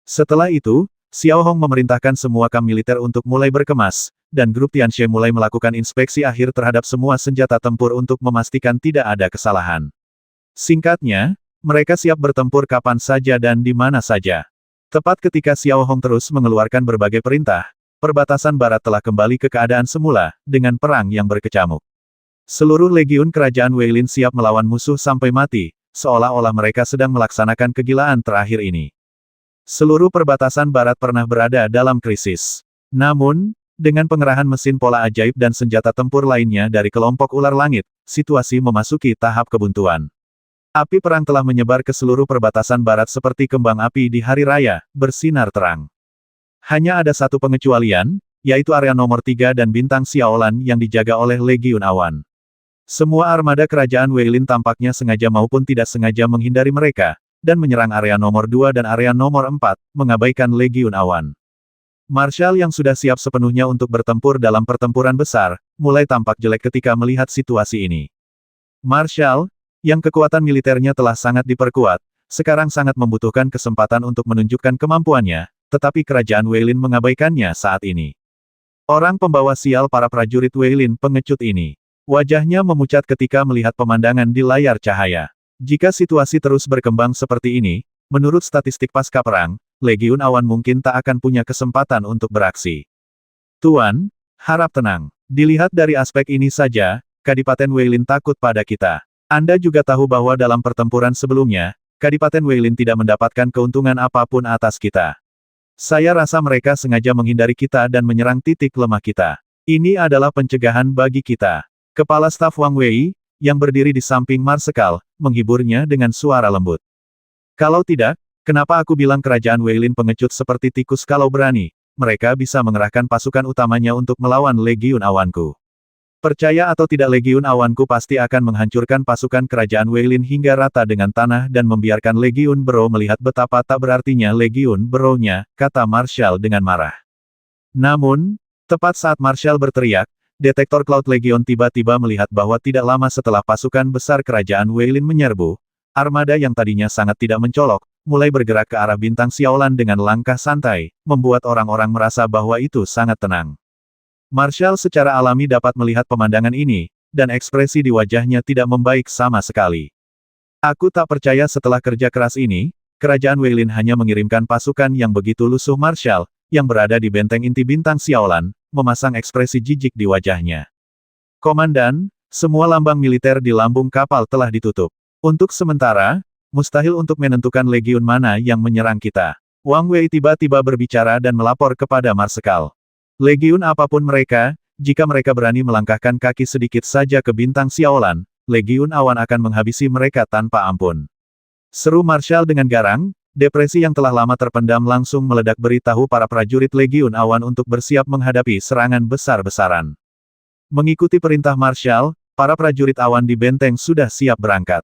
Setelah itu, Xiao Hong memerintahkan semua kam militer untuk mulai berkemas, dan grup Tianxie mulai melakukan inspeksi akhir terhadap semua senjata tempur untuk memastikan tidak ada kesalahan. Singkatnya, mereka siap bertempur kapan saja dan di mana saja. Tepat ketika Xiao Hong terus mengeluarkan berbagai perintah, perbatasan barat telah kembali ke keadaan semula, dengan perang yang berkecamuk. Seluruh legiun kerajaan Weilin siap melawan musuh sampai mati, seolah-olah mereka sedang melaksanakan kegilaan terakhir ini. Seluruh perbatasan barat pernah berada dalam krisis. Namun, dengan pengerahan mesin pola ajaib dan senjata tempur lainnya dari kelompok ular langit, situasi memasuki tahap kebuntuan. Api perang telah menyebar ke seluruh perbatasan barat seperti kembang api di hari raya, bersinar terang. Hanya ada satu pengecualian, yaitu area nomor 3 dan bintang Xiaolan yang dijaga oleh Legiun Awan. Semua armada kerajaan Weilin tampaknya sengaja maupun tidak sengaja menghindari mereka, dan menyerang area nomor 2 dan area nomor 4, mengabaikan Legiun Awan. Marshal yang sudah siap sepenuhnya untuk bertempur dalam pertempuran besar, mulai tampak jelek ketika melihat situasi ini. Marshal, yang kekuatan militernya telah sangat diperkuat, sekarang sangat membutuhkan kesempatan untuk menunjukkan kemampuannya, tetapi kerajaan Weilin mengabaikannya saat ini. Orang pembawa sial para prajurit Weilin pengecut ini. Wajahnya memucat ketika melihat pemandangan di layar cahaya. Jika situasi terus berkembang seperti ini, menurut statistik pasca perang, Legiun Awan mungkin tak akan punya kesempatan untuk beraksi. Tuan, harap tenang. Dilihat dari aspek ini saja, Kadipaten Weilin takut pada kita. Anda juga tahu bahwa dalam pertempuran sebelumnya, Kadipaten Weilin tidak mendapatkan keuntungan apapun atas kita. Saya rasa mereka sengaja menghindari kita dan menyerang titik lemah kita. Ini adalah pencegahan bagi kita. Kepala staf Wang Wei, yang berdiri di samping Marsekal, menghiburnya dengan suara lembut. Kalau tidak, kenapa aku bilang kerajaan Weilin pengecut seperti tikus kalau berani? Mereka bisa mengerahkan pasukan utamanya untuk melawan Legiun Awanku. Percaya atau tidak Legiun Awanku pasti akan menghancurkan pasukan kerajaan Weilin hingga rata dengan tanah dan membiarkan Legiun Bro melihat betapa tak berartinya Legiun Bro-nya, kata Marshal dengan marah. Namun, tepat saat Marshal berteriak, detektor Cloud Legion tiba-tiba melihat bahwa tidak lama setelah pasukan besar kerajaan Weilin menyerbu, armada yang tadinya sangat tidak mencolok, mulai bergerak ke arah bintang Xiaolan dengan langkah santai, membuat orang-orang merasa bahwa itu sangat tenang. Marshall secara alami dapat melihat pemandangan ini, dan ekspresi di wajahnya tidak membaik sama sekali. Aku tak percaya setelah kerja keras ini, Kerajaan Weilin hanya mengirimkan pasukan yang begitu lusuh. Marshall, yang berada di benteng inti bintang Xiaolan, memasang ekspresi jijik di wajahnya. Komandan, semua lambang militer di lambung kapal telah ditutup. Untuk sementara, mustahil untuk menentukan legiun mana yang menyerang kita. Wang Wei tiba-tiba berbicara dan melapor kepada Marsekal. Legiun apapun mereka, jika mereka berani melangkahkan kaki sedikit saja ke bintang Xiaolan, Legiun Awan akan menghabisi mereka tanpa ampun. Seru Marshall dengan garang, depresi yang telah lama terpendam langsung meledak beritahu para prajurit Legiun Awan untuk bersiap menghadapi serangan besar-besaran. Mengikuti perintah Marshall, para prajurit awan di benteng sudah siap berangkat.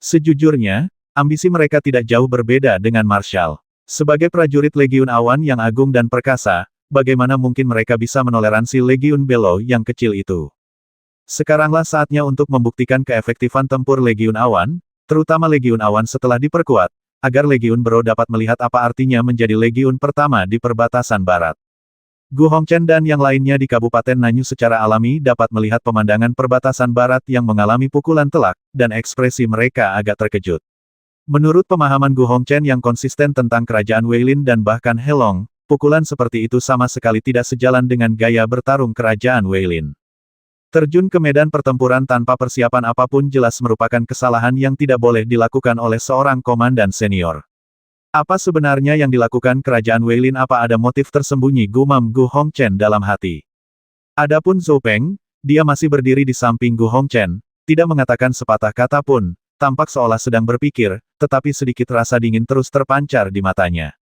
Sejujurnya, ambisi mereka tidak jauh berbeda dengan Marshall. Sebagai prajurit Legiun Awan yang agung dan perkasa, bagaimana mungkin mereka bisa menoleransi Legiun Belo yang kecil itu? Sekaranglah saatnya untuk membuktikan keefektifan tempur Legiun Awan, terutama Legiun Awan setelah diperkuat, agar Legiun Bero dapat melihat apa artinya menjadi Legiun pertama di perbatasan barat. Gu Hongchen dan yang lainnya di Kabupaten Nanyu secara alami dapat melihat pemandangan perbatasan barat yang mengalami pukulan telak, dan ekspresi mereka agak terkejut. Menurut pemahaman Gu Hongchen yang konsisten tentang kerajaan Weilin dan bahkan Helong, pukulan seperti itu sama sekali tidak sejalan dengan gaya bertarung kerajaan Weilin. Terjun ke medan pertempuran tanpa persiapan apapun jelas merupakan kesalahan yang tidak boleh dilakukan oleh seorang komandan senior. Apa sebenarnya yang dilakukan kerajaan Weilin? Apa ada motif tersembunyi? Gumam Gu Hongchen dalam hati. Adapun Zhou Peng, dia masih berdiri di samping Gu Hongchen, tidak mengatakan sepatah kata pun, tampak seolah sedang berpikir, tetapi sedikit rasa dingin terus terpancar di matanya.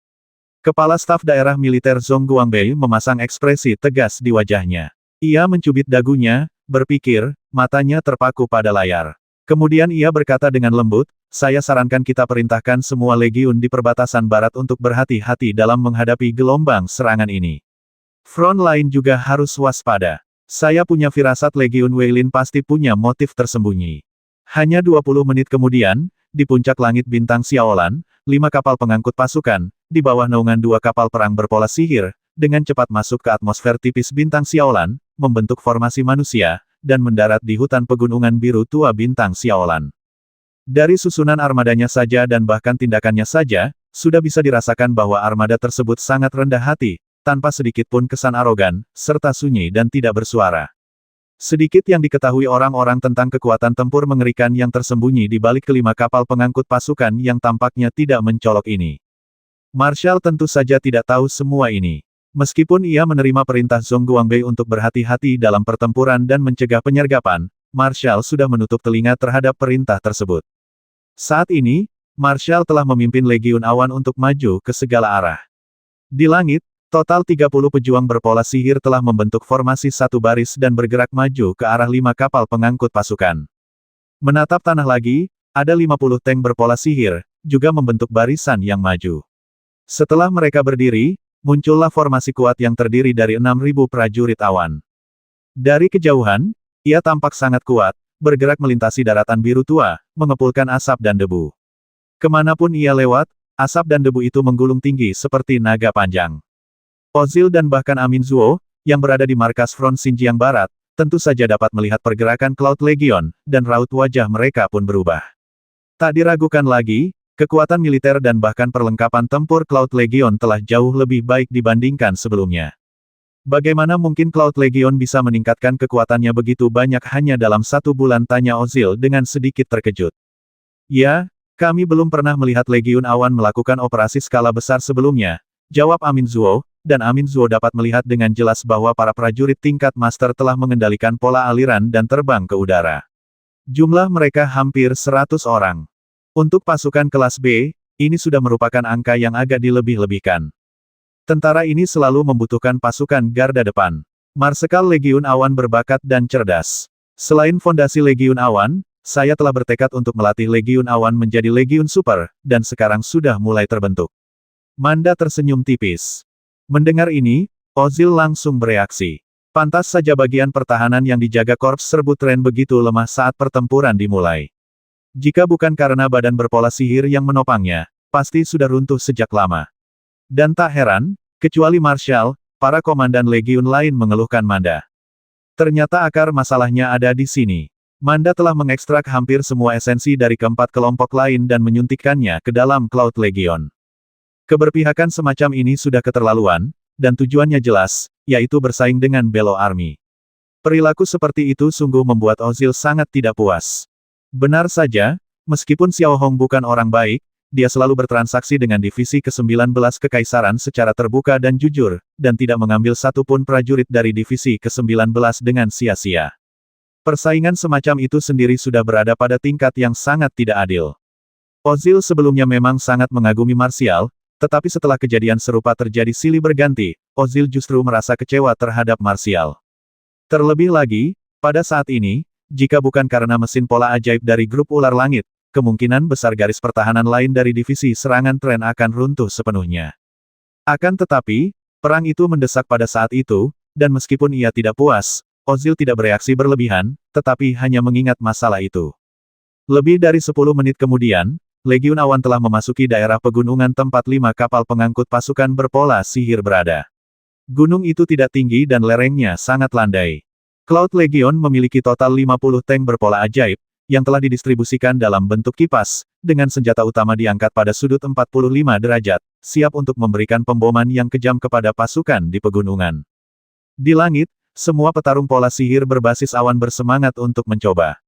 Kepala staf daerah militer Zhong Guangbei memasang ekspresi tegas di wajahnya. Ia mencubit dagunya, berpikir, matanya terpaku pada layar. Kemudian ia berkata dengan lembut, saya sarankan kita perintahkan semua legiun di perbatasan barat untuk berhati-hati dalam menghadapi gelombang serangan ini. Front lain juga harus waspada. Saya punya firasat Legiun Weilin pasti punya motif tersembunyi. Hanya 20 menit kemudian, di puncak langit bintang Xiaolan, 5 kapal pengangkut pasukan, di bawah naungan 2 kapal perang berpola sihir, dengan cepat masuk ke atmosfer tipis bintang Xiaolan, membentuk formasi manusia, dan mendarat di hutan pegunungan biru tua bintang Xiaolan. Dari susunan armadanya saja dan bahkan tindakannya saja, sudah bisa dirasakan bahwa armada tersebut sangat rendah hati, tanpa sedikit pun kesan arogan, serta sunyi dan tidak bersuara. Sedikit yang diketahui orang-orang tentang kekuatan tempur mengerikan yang tersembunyi di balik kelima kapal pengangkut pasukan yang tampaknya tidak mencolok ini. Marshall tentu saja tidak tahu semua ini. Meskipun ia menerima perintah Zhong Guangbei untuk berhati-hati dalam pertempuran dan mencegah penyergapan, Marshall sudah menutup telinga terhadap perintah tersebut. Saat ini, Marshall telah memimpin Legiun Awan untuk maju ke segala arah. Di langit, total 30 pejuang berpola sihir telah membentuk formasi satu baris dan bergerak maju ke arah 5 kapal pengangkut pasukan. Menatap tanah lagi, ada 50 tank berpola sihir, juga membentuk barisan yang maju. Setelah mereka berdiri, muncullah formasi kuat yang terdiri dari 6.000 prajurit awan. Dari kejauhan, ia tampak sangat kuat, bergerak melintasi daratan biru tua, mengepulkan asap dan debu. Kemanapun ia lewat, asap dan debu itu menggulung tinggi seperti naga panjang. Ozil dan bahkan Amin Zuo, yang berada di markas front Xinjiang Barat, tentu saja dapat melihat pergerakan Cloud Legion, dan raut wajah mereka pun berubah. Tak diragukan lagi, kekuatan militer dan bahkan perlengkapan tempur Cloud Legion telah jauh lebih baik dibandingkan sebelumnya. Bagaimana mungkin Cloud Legion bisa meningkatkan kekuatannya begitu banyak hanya dalam 1 bulan? Tanya Ozil dengan sedikit terkejut. Ya, kami belum pernah melihat Legiun Awan melakukan operasi skala besar sebelumnya, jawab Amin Zuo, dan Amin Zuo dapat melihat dengan jelas bahwa para prajurit tingkat master telah mengendalikan pola aliran dan terbang ke udara. Jumlah mereka hampir 100 orang. Untuk pasukan kelas B, ini sudah merupakan angka yang agak dilebih-lebihkan. Tentara ini selalu membutuhkan pasukan garda depan. Marsekal Legiun Awan berbakat dan cerdas. Selain fondasi Legiun Awan, saya telah bertekad untuk melatih Legiun Awan menjadi Legiun Super, dan sekarang sudah mulai terbentuk. Manda tersenyum tipis. Mendengar ini, Ozil langsung bereaksi. Pantas saja bagian pertahanan yang dijaga Korps Serbu Tren begitu lemah saat pertempuran dimulai. Jika bukan karena badan berpola sihir yang menopangnya, pasti sudah runtuh sejak lama. Dan tak heran, kecuali Marshal, para komandan legiun lain mengeluhkan Manda. Ternyata akar masalahnya ada di sini. Manda telah mengekstrak hampir semua esensi dari keempat kelompok lain dan menyuntikkannya ke dalam Cloud Legion. Keberpihakan semacam ini sudah keterlaluan, dan tujuannya jelas, yaitu bersaing dengan Belo Army. Perilaku seperti itu sungguh membuat Ozil sangat tidak puas. Benar saja, meskipun Xiao Hong bukan orang baik, dia selalu bertransaksi dengan divisi ke-19 Kekaisaran secara terbuka dan jujur, dan tidak mengambil satupun prajurit dari divisi ke-19 dengan sia-sia. Persaingan semacam itu sendiri sudah berada pada tingkat yang sangat tidak adil. Ozil sebelumnya memang sangat mengagumi Martial, tetapi setelah kejadian serupa terjadi silih berganti, Ozil justru merasa kecewa terhadap Martial. Terlebih lagi, pada saat ini, jika bukan karena mesin pola ajaib dari grup ular langit, kemungkinan besar garis pertahanan lain dari divisi serangan Tren akan runtuh sepenuhnya. Akan tetapi, perang itu mendesak pada saat itu, dan meskipun ia tidak puas, Ozil tidak bereaksi berlebihan, tetapi hanya mengingat masalah itu. Lebih dari 10 menit kemudian, Legiun Awan telah memasuki daerah pegunungan tempat 5 kapal pengangkut pasukan berpola sihir berada. Gunung itu tidak tinggi dan lerengnya sangat landai. Cloud Legion memiliki total 50 tank berpola ajaib, yang telah didistribusikan dalam bentuk kipas, dengan senjata utama diangkat pada sudut 45 derajat, siap untuk memberikan pemboman yang kejam kepada pasukan di pegunungan. Di langit, semua petarung pola sihir berbasis awan bersemangat untuk mencoba.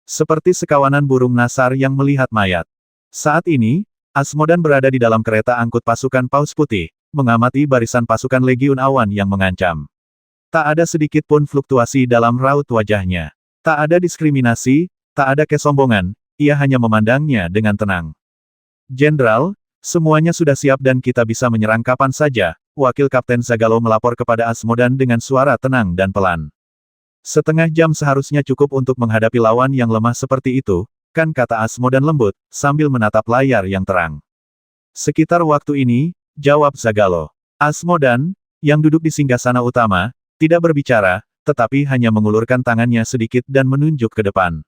Seperti sekawanan burung nasar yang melihat mayat. Saat ini, Asmodan berada di dalam kereta angkut pasukan Paus Putih, mengamati barisan pasukan Legiun Awan yang mengancam. Tak ada sedikit pun fluktuasi dalam raut wajahnya. Tak ada diskriminasi, tak ada kesombongan, ia hanya memandangnya dengan tenang. Jenderal, semuanya sudah siap dan kita bisa menyerang kapan saja, Wakil Kapten Zagalo melapor kepada Asmodan dengan suara tenang dan pelan. Setengah jam seharusnya cukup untuk menghadapi lawan yang lemah seperti itu, kan, kata Asmodan lembut, sambil menatap layar yang terang. Sekitar waktu ini, jawab Zagalo. Asmodan, yang duduk di singgasana utama, tidak berbicara, tetapi hanya mengulurkan tangannya sedikit dan menunjuk ke depan.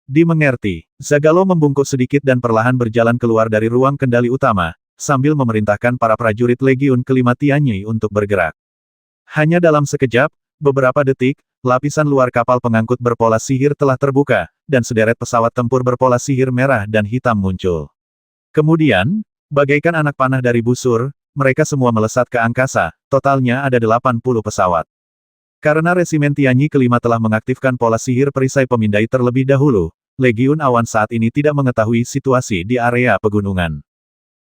Dimengerti, Zagalo membungkuk sedikit dan perlahan berjalan keluar dari ruang kendali utama, sambil memerintahkan para prajurit Legiun kelima Tianyi untuk bergerak. Hanya dalam sekejap, beberapa detik, lapisan luar kapal pengangkut berpola sihir telah terbuka, dan sederet pesawat tempur berpola sihir merah dan hitam muncul. Kemudian, bagaikan anak panah dari busur, mereka semua melesat ke angkasa, totalnya ada 80 pesawat. Karena resimen Tianyi kelima telah mengaktifkan pola sihir perisai pemindai terlebih dahulu, Legiun Awan saat ini tidak mengetahui situasi di area pegunungan.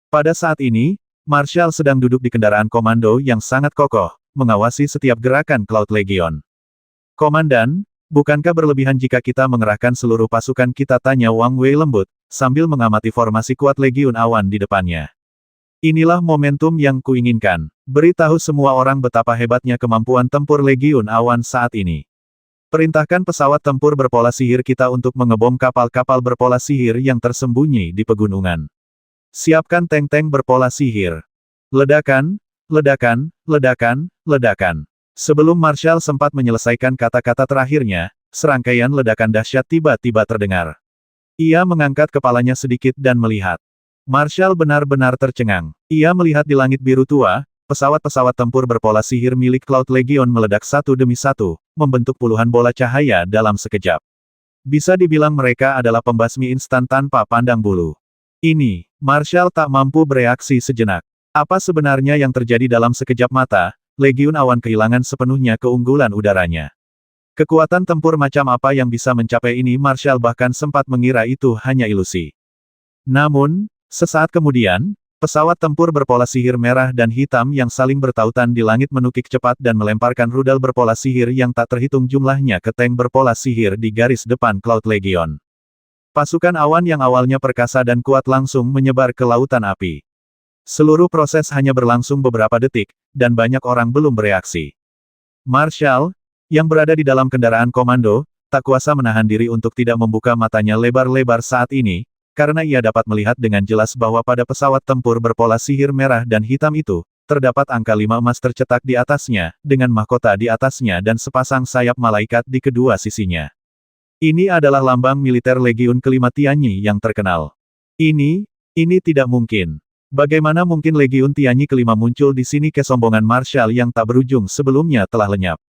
Pada saat ini, Marshal sedang duduk di kendaraan komando yang sangat kokoh, mengawasi setiap gerakan Cloud Legion. Komandan, bukankah berlebihan jika kita mengerahkan seluruh pasukan kita, tanya Wang Wei lembut, sambil mengamati formasi kuat Legiun Awan di depannya. Inilah momentum yang kuinginkan. Beritahu semua orang betapa hebatnya kemampuan tempur Legiun Awan saat ini. Perintahkan pesawat tempur berpola sihir kita untuk mengebom kapal-kapal berpola sihir yang tersembunyi di pegunungan. Siapkan tank-tank berpola sihir. Ledakan, ledakan, ledakan, ledakan. Sebelum Marshal sempat menyelesaikan kata-kata terakhirnya, serangkaian ledakan dahsyat tiba-tiba terdengar. Ia mengangkat kepalanya sedikit dan melihat. Marshal benar-benar tercengang. Ia melihat di langit biru tua, pesawat-pesawat tempur berpola sihir milik Cloud Legion meledak satu demi satu, membentuk puluhan bola cahaya dalam sekejap. Bisa dibilang mereka adalah pembasmi instan tanpa pandang bulu. Ini, Marshal tak mampu bereaksi sejenak. Apa sebenarnya yang terjadi dalam sekejap mata? Legiun Awan kehilangan sepenuhnya keunggulan udaranya. Kekuatan tempur macam apa yang bisa mencapai ini? Marshal bahkan sempat mengira itu hanya ilusi. Namun, sesaat kemudian, pesawat tempur berpola sihir merah dan hitam yang saling bertautan di langit menukik cepat dan melemparkan rudal berpola sihir yang tak terhitung jumlahnya ke tank berpola sihir di garis depan Cloud Legion. Pasukan awan yang awalnya perkasa dan kuat langsung menyebar ke lautan api. Seluruh proses hanya berlangsung beberapa detik, dan banyak orang belum bereaksi. Marshal, yang berada di dalam kendaraan komando, tak kuasa menahan diri untuk tidak membuka matanya lebar-lebar saat ini, karena ia dapat melihat dengan jelas bahwa pada pesawat tempur berpola sihir merah dan hitam itu, terdapat angka 5 emas tercetak di atasnya, dengan mahkota di atasnya dan sepasang sayap malaikat di kedua sisinya. Ini adalah lambang militer Legiun kelima Tianyi yang terkenal. Ini, Ini tidak mungkin. Bagaimana mungkin Legiun Tianyi kelima muncul di sini? Kesombongan Marshal yang tak berujung sebelumnya telah lenyap.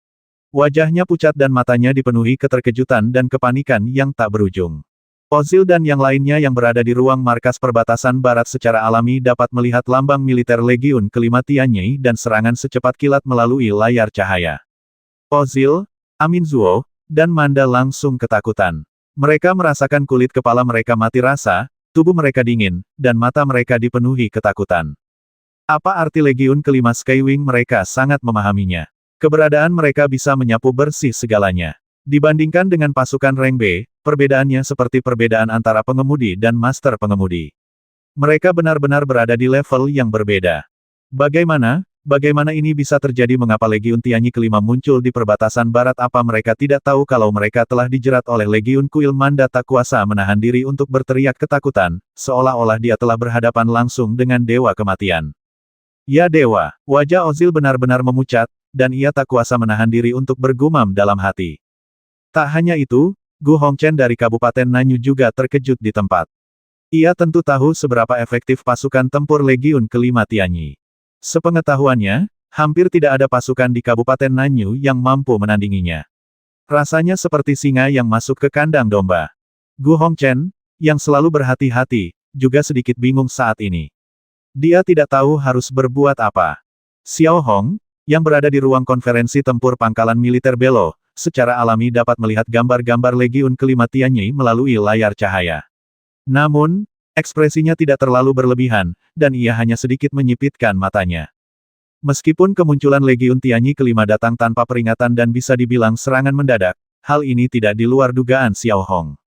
Wajahnya pucat dan matanya dipenuhi keterkejutan dan kepanikan yang tak berujung. Ozil dan yang lainnya yang berada di ruang markas perbatasan barat secara alami dapat melihat lambang militer Legiun kelima Tianyi dan serangan secepat kilat melalui layar cahaya. Ozil, Aminzuo, dan Manda langsung ketakutan. Mereka merasakan kulit kepala mereka mati rasa, tubuh mereka dingin, dan mata mereka dipenuhi ketakutan. Apa arti Legiun kelima Skywing? Mereka sangat memahaminya. Keberadaan mereka bisa menyapu bersih segalanya. Dibandingkan dengan pasukan rank B, perbedaannya seperti perbedaan antara pengemudi dan master pengemudi. Mereka benar-benar berada di level yang berbeda. Bagaimana ini bisa terjadi? Mengapa Legiun Tianyi kelima muncul di perbatasan barat? Apa mereka tidak tahu kalau mereka telah dijerat oleh Legiun Kuil? Manda tak kuasa menahan diri untuk berteriak ketakutan, seolah-olah dia telah berhadapan langsung dengan Dewa Kematian. Ya Dewa, wajah Ozil benar-benar memucat, dan ia tak kuasa menahan diri untuk bergumam dalam hati. Tak hanya itu, Gu Hongchen dari Kabupaten Nanyu juga terkejut di tempat. Ia tentu tahu seberapa efektif pasukan tempur Legiun kelima Tianyi. Sepengetahuannya, hampir tidak ada pasukan di Kabupaten Nanyu yang mampu menandinginya. Rasanya seperti singa yang masuk ke kandang domba. Gu Hongchen, yang selalu berhati-hati, juga sedikit bingung saat ini. Dia tidak tahu harus berbuat apa. Xiao Hong, yang berada di ruang konferensi tempur pangkalan militer Belo, secara alami dapat melihat gambar-gambar Legiun kelima Tianyi melalui layar cahaya. Namun, ekspresinya tidak terlalu berlebihan, dan ia hanya sedikit menyipitkan matanya. Meskipun kemunculan Legiun Tianyi kelima datang tanpa peringatan dan bisa dibilang serangan mendadak, hal ini tidak di luar dugaan Xiao Hong.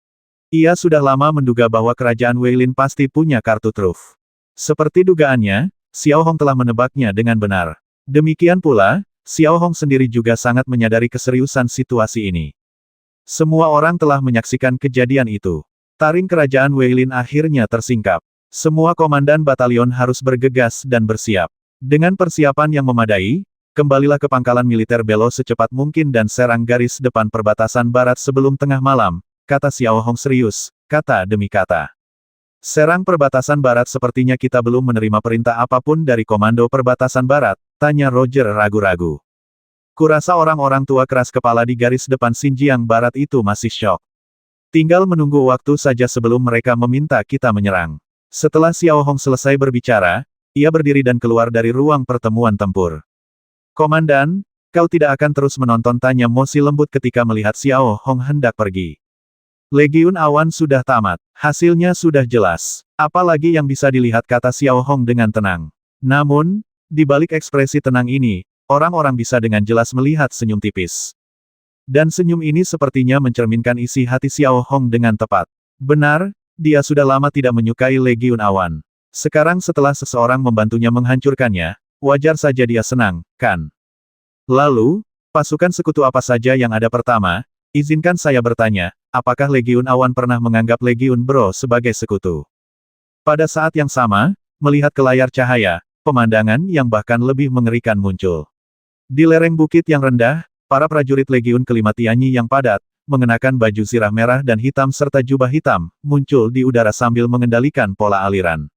Ia sudah lama menduga bahwa kerajaan Weilin pasti punya kartu truf. Seperti dugaannya, Xiao Hong telah menebaknya dengan benar. Demikian pula, Xiao Hong sendiri juga sangat menyadari keseriusan situasi ini. Semua orang telah menyaksikan kejadian itu. Taring kerajaan Weilin akhirnya tersingkap. Semua komandan batalion harus bergegas dan bersiap. Dengan persiapan yang memadai, kembalilah ke pangkalan militer Belo secepat mungkin dan serang garis depan perbatasan barat sebelum tengah malam, kata Xiao Hong serius, kata demi kata. Serang perbatasan barat? Sepertinya kita belum menerima perintah apapun dari komando perbatasan barat, tanya Roger ragu-ragu. Kurasa orang-orang tua keras kepala di garis depan Xinjiang Barat itu masih syok. Tinggal menunggu waktu saja sebelum mereka meminta kita menyerang. Setelah Xiao Hong selesai berbicara, ia berdiri dan keluar dari ruang pertemuan tempur. Komandan, kau tidak akan terus menonton? Tanya Mosi lembut ketika melihat Xiao Hong hendak pergi. Legiun awan sudah tamat. Hasilnya sudah jelas. Apalagi yang bisa dilihat, kata Xiao Hong dengan tenang. Namun, di balik ekspresi tenang ini, orang-orang bisa dengan jelas melihat senyum tipis. Dan senyum ini sepertinya mencerminkan isi hati Xiao Hong dengan tepat. Benar, dia sudah lama tidak menyukai Legiun awan. Sekarang setelah seseorang membantunya menghancurkannya, wajar saja dia senang, kan? Lalu, pasukan sekutu apa saja yang ada? Pertama, izinkan saya bertanya, apakah Legiun awan pernah menganggap Legiun Bro sebagai sekutu? Pada saat yang sama, melihat ke layar cahaya, pemandangan yang bahkan lebih mengerikan muncul. Di lereng bukit yang rendah, para prajurit Legiun kelima Tianyi yang padat, mengenakan baju zirah merah dan hitam serta jubah hitam, muncul di udara sambil mengendalikan pola aliran.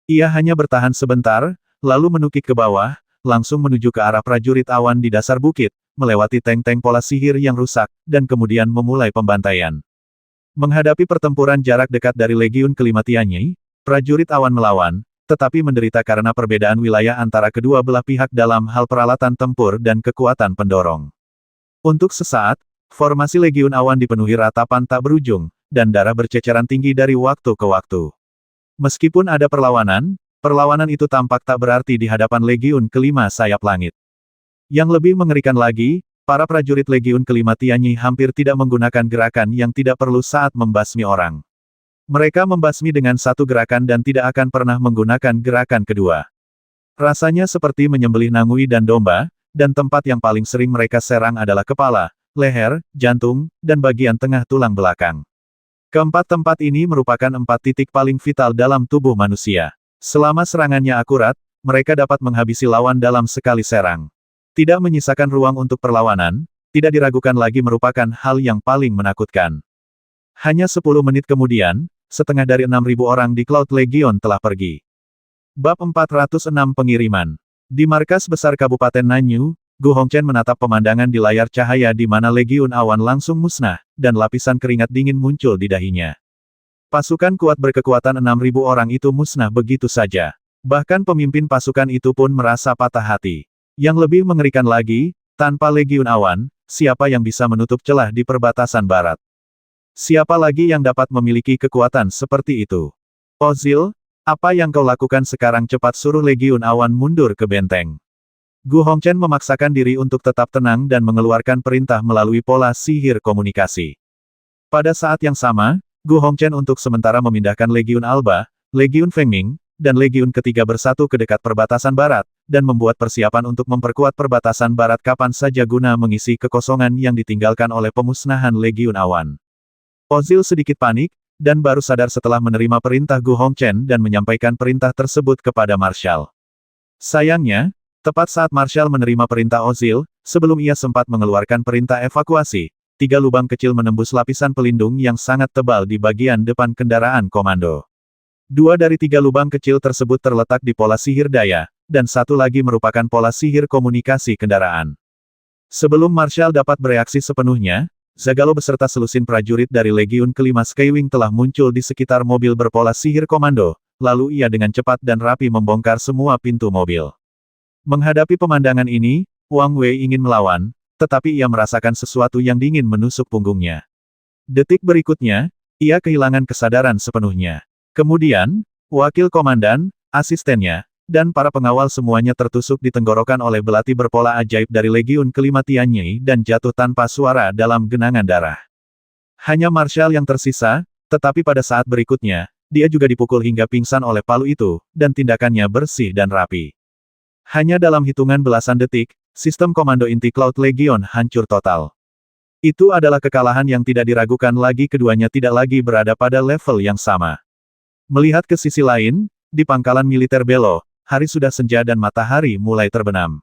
Ia hanya bertahan sebentar, lalu menukik ke bawah, langsung menuju ke arah prajurit awan di dasar bukit, melewati tank-tank pola sihir yang rusak, dan kemudian memulai pembantaian. Menghadapi pertempuran jarak dekat dari Legiun kelima Tianyi, prajurit awan melawan, tetapi menderita karena perbedaan wilayah antara kedua belah pihak dalam hal peralatan tempur dan kekuatan pendorong. Untuk sesaat, formasi Legiun awan dipenuhi ratapan tak berujung, dan darah berceceran tinggi dari waktu ke waktu. Meskipun ada perlawanan itu tampak tak berarti di hadapan Legiun kelima sayap langit. Yang lebih mengerikan lagi, para prajurit Legiun kelima Tianyi hampir tidak menggunakan gerakan yang tidak perlu saat membasmi orang. Mereka membasmi dengan satu gerakan dan tidak akan pernah menggunakan gerakan kedua. Rasanya seperti menyembelih nangui dan domba, dan tempat yang paling sering mereka serang adalah kepala, leher, jantung, dan bagian tengah tulang belakang. Keempat tempat ini merupakan 4 titik paling vital dalam tubuh manusia. Selama serangannya akurat, mereka dapat menghabisi lawan dalam sekali serang. Tidak menyisakan ruang untuk perlawanan, tidak diragukan lagi merupakan hal yang paling menakutkan. Hanya 10 menit kemudian, setengah dari 6.000 orang di Cloud Legion telah pergi. Bab 406 Pengiriman. Di markas besar Kabupaten Nanyu, Gu Hongchen menatap pemandangan di layar cahaya di mana Legiun Awan langsung musnah, dan lapisan keringat dingin muncul di dahinya. Pasukan kuat berkekuatan 6.000 orang itu musnah begitu saja. Bahkan pemimpin pasukan itu pun merasa patah hati. Yang lebih mengerikan lagi, tanpa Legiun Awan, siapa yang bisa menutup celah di perbatasan barat? Siapa lagi yang dapat memiliki kekuatan seperti itu? Ozil, apa yang kau lakukan sekarang? Cepat suruh Legiun Awan mundur ke benteng. Gu Hongchen memaksakan diri untuk tetap tenang dan mengeluarkan perintah melalui pola sihir komunikasi. Pada saat yang sama, Gu Hongchen untuk sementara memindahkan Legiun Alba, Legiun Fengming, dan Legiun ketiga bersatu ke dekat perbatasan barat, dan membuat persiapan untuk memperkuat perbatasan barat kapan saja guna mengisi kekosongan yang ditinggalkan oleh pemusnahan Legiun Awan. Ozil sedikit panik, dan baru sadar setelah menerima perintah Gu Hongchen dan menyampaikan perintah tersebut kepada Marshal. Sayangnya, tepat saat Marshal menerima perintah Ozil, sebelum ia sempat mengeluarkan perintah evakuasi, 3 lubang kecil menembus lapisan pelindung yang sangat tebal di bagian depan kendaraan komando. 2 dari 3 lubang kecil tersebut terletak di pola sihir daya, dan 1 lagi merupakan pola sihir komunikasi kendaraan. Sebelum Marshal dapat bereaksi sepenuhnya, Zagalo beserta selusin prajurit dari Legiun kelima Skywing telah muncul di sekitar mobil berpola sihir komando, lalu ia dengan cepat dan rapi membongkar semua pintu mobil. Menghadapi pemandangan ini, Wang Wei ingin melawan, tetapi ia merasakan sesuatu yang dingin menusuk punggungnya. Detik berikutnya, ia kehilangan kesadaran sepenuhnya. Kemudian, wakil komandan, asistennya, dan para pengawal semuanya tertusuk di tenggorokan oleh belati berpola ajaib dari Legiun kelima Tianyi dan jatuh tanpa suara dalam genangan darah. Hanya Marshal yang tersisa, tetapi pada saat berikutnya, dia juga dipukul hingga pingsan oleh palu itu, dan tindakannya bersih dan rapi. Hanya dalam hitungan belasan detik, sistem komando inti Cloud Legion hancur total. Itu adalah kekalahan yang tidak diragukan lagi, keduanya tidak lagi berada pada level yang sama. Melihat ke sisi lain, di pangkalan militer Belo, hari sudah senja dan matahari mulai terbenam.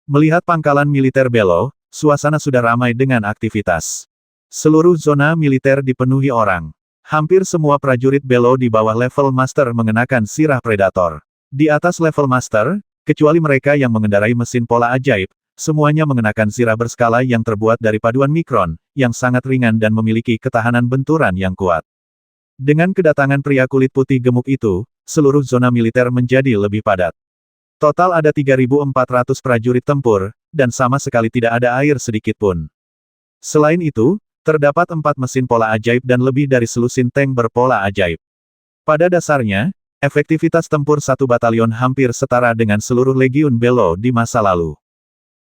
Melihat pangkalan militer Belo, suasana sudah ramai dengan aktivitas. Seluruh zona militer dipenuhi orang. Hampir semua prajurit Belo di bawah level Master mengenakan sirah Predator. Di atas level Master, kecuali mereka yang mengendarai mesin pola ajaib, semuanya mengenakan sirah berskala yang terbuat dari paduan mikron, yang sangat ringan dan memiliki ketahanan benturan yang kuat. Dengan kedatangan pria kulit putih gemuk itu, seluruh zona militer menjadi lebih padat. Total ada 3.400 prajurit tempur, dan sama sekali tidak ada air sedikit pun. Selain itu, terdapat 4 mesin pola ajaib dan lebih dari selusin tank berpola ajaib. Pada dasarnya, efektivitas tempur satu batalion hampir setara dengan seluruh Legiun Belo di masa lalu.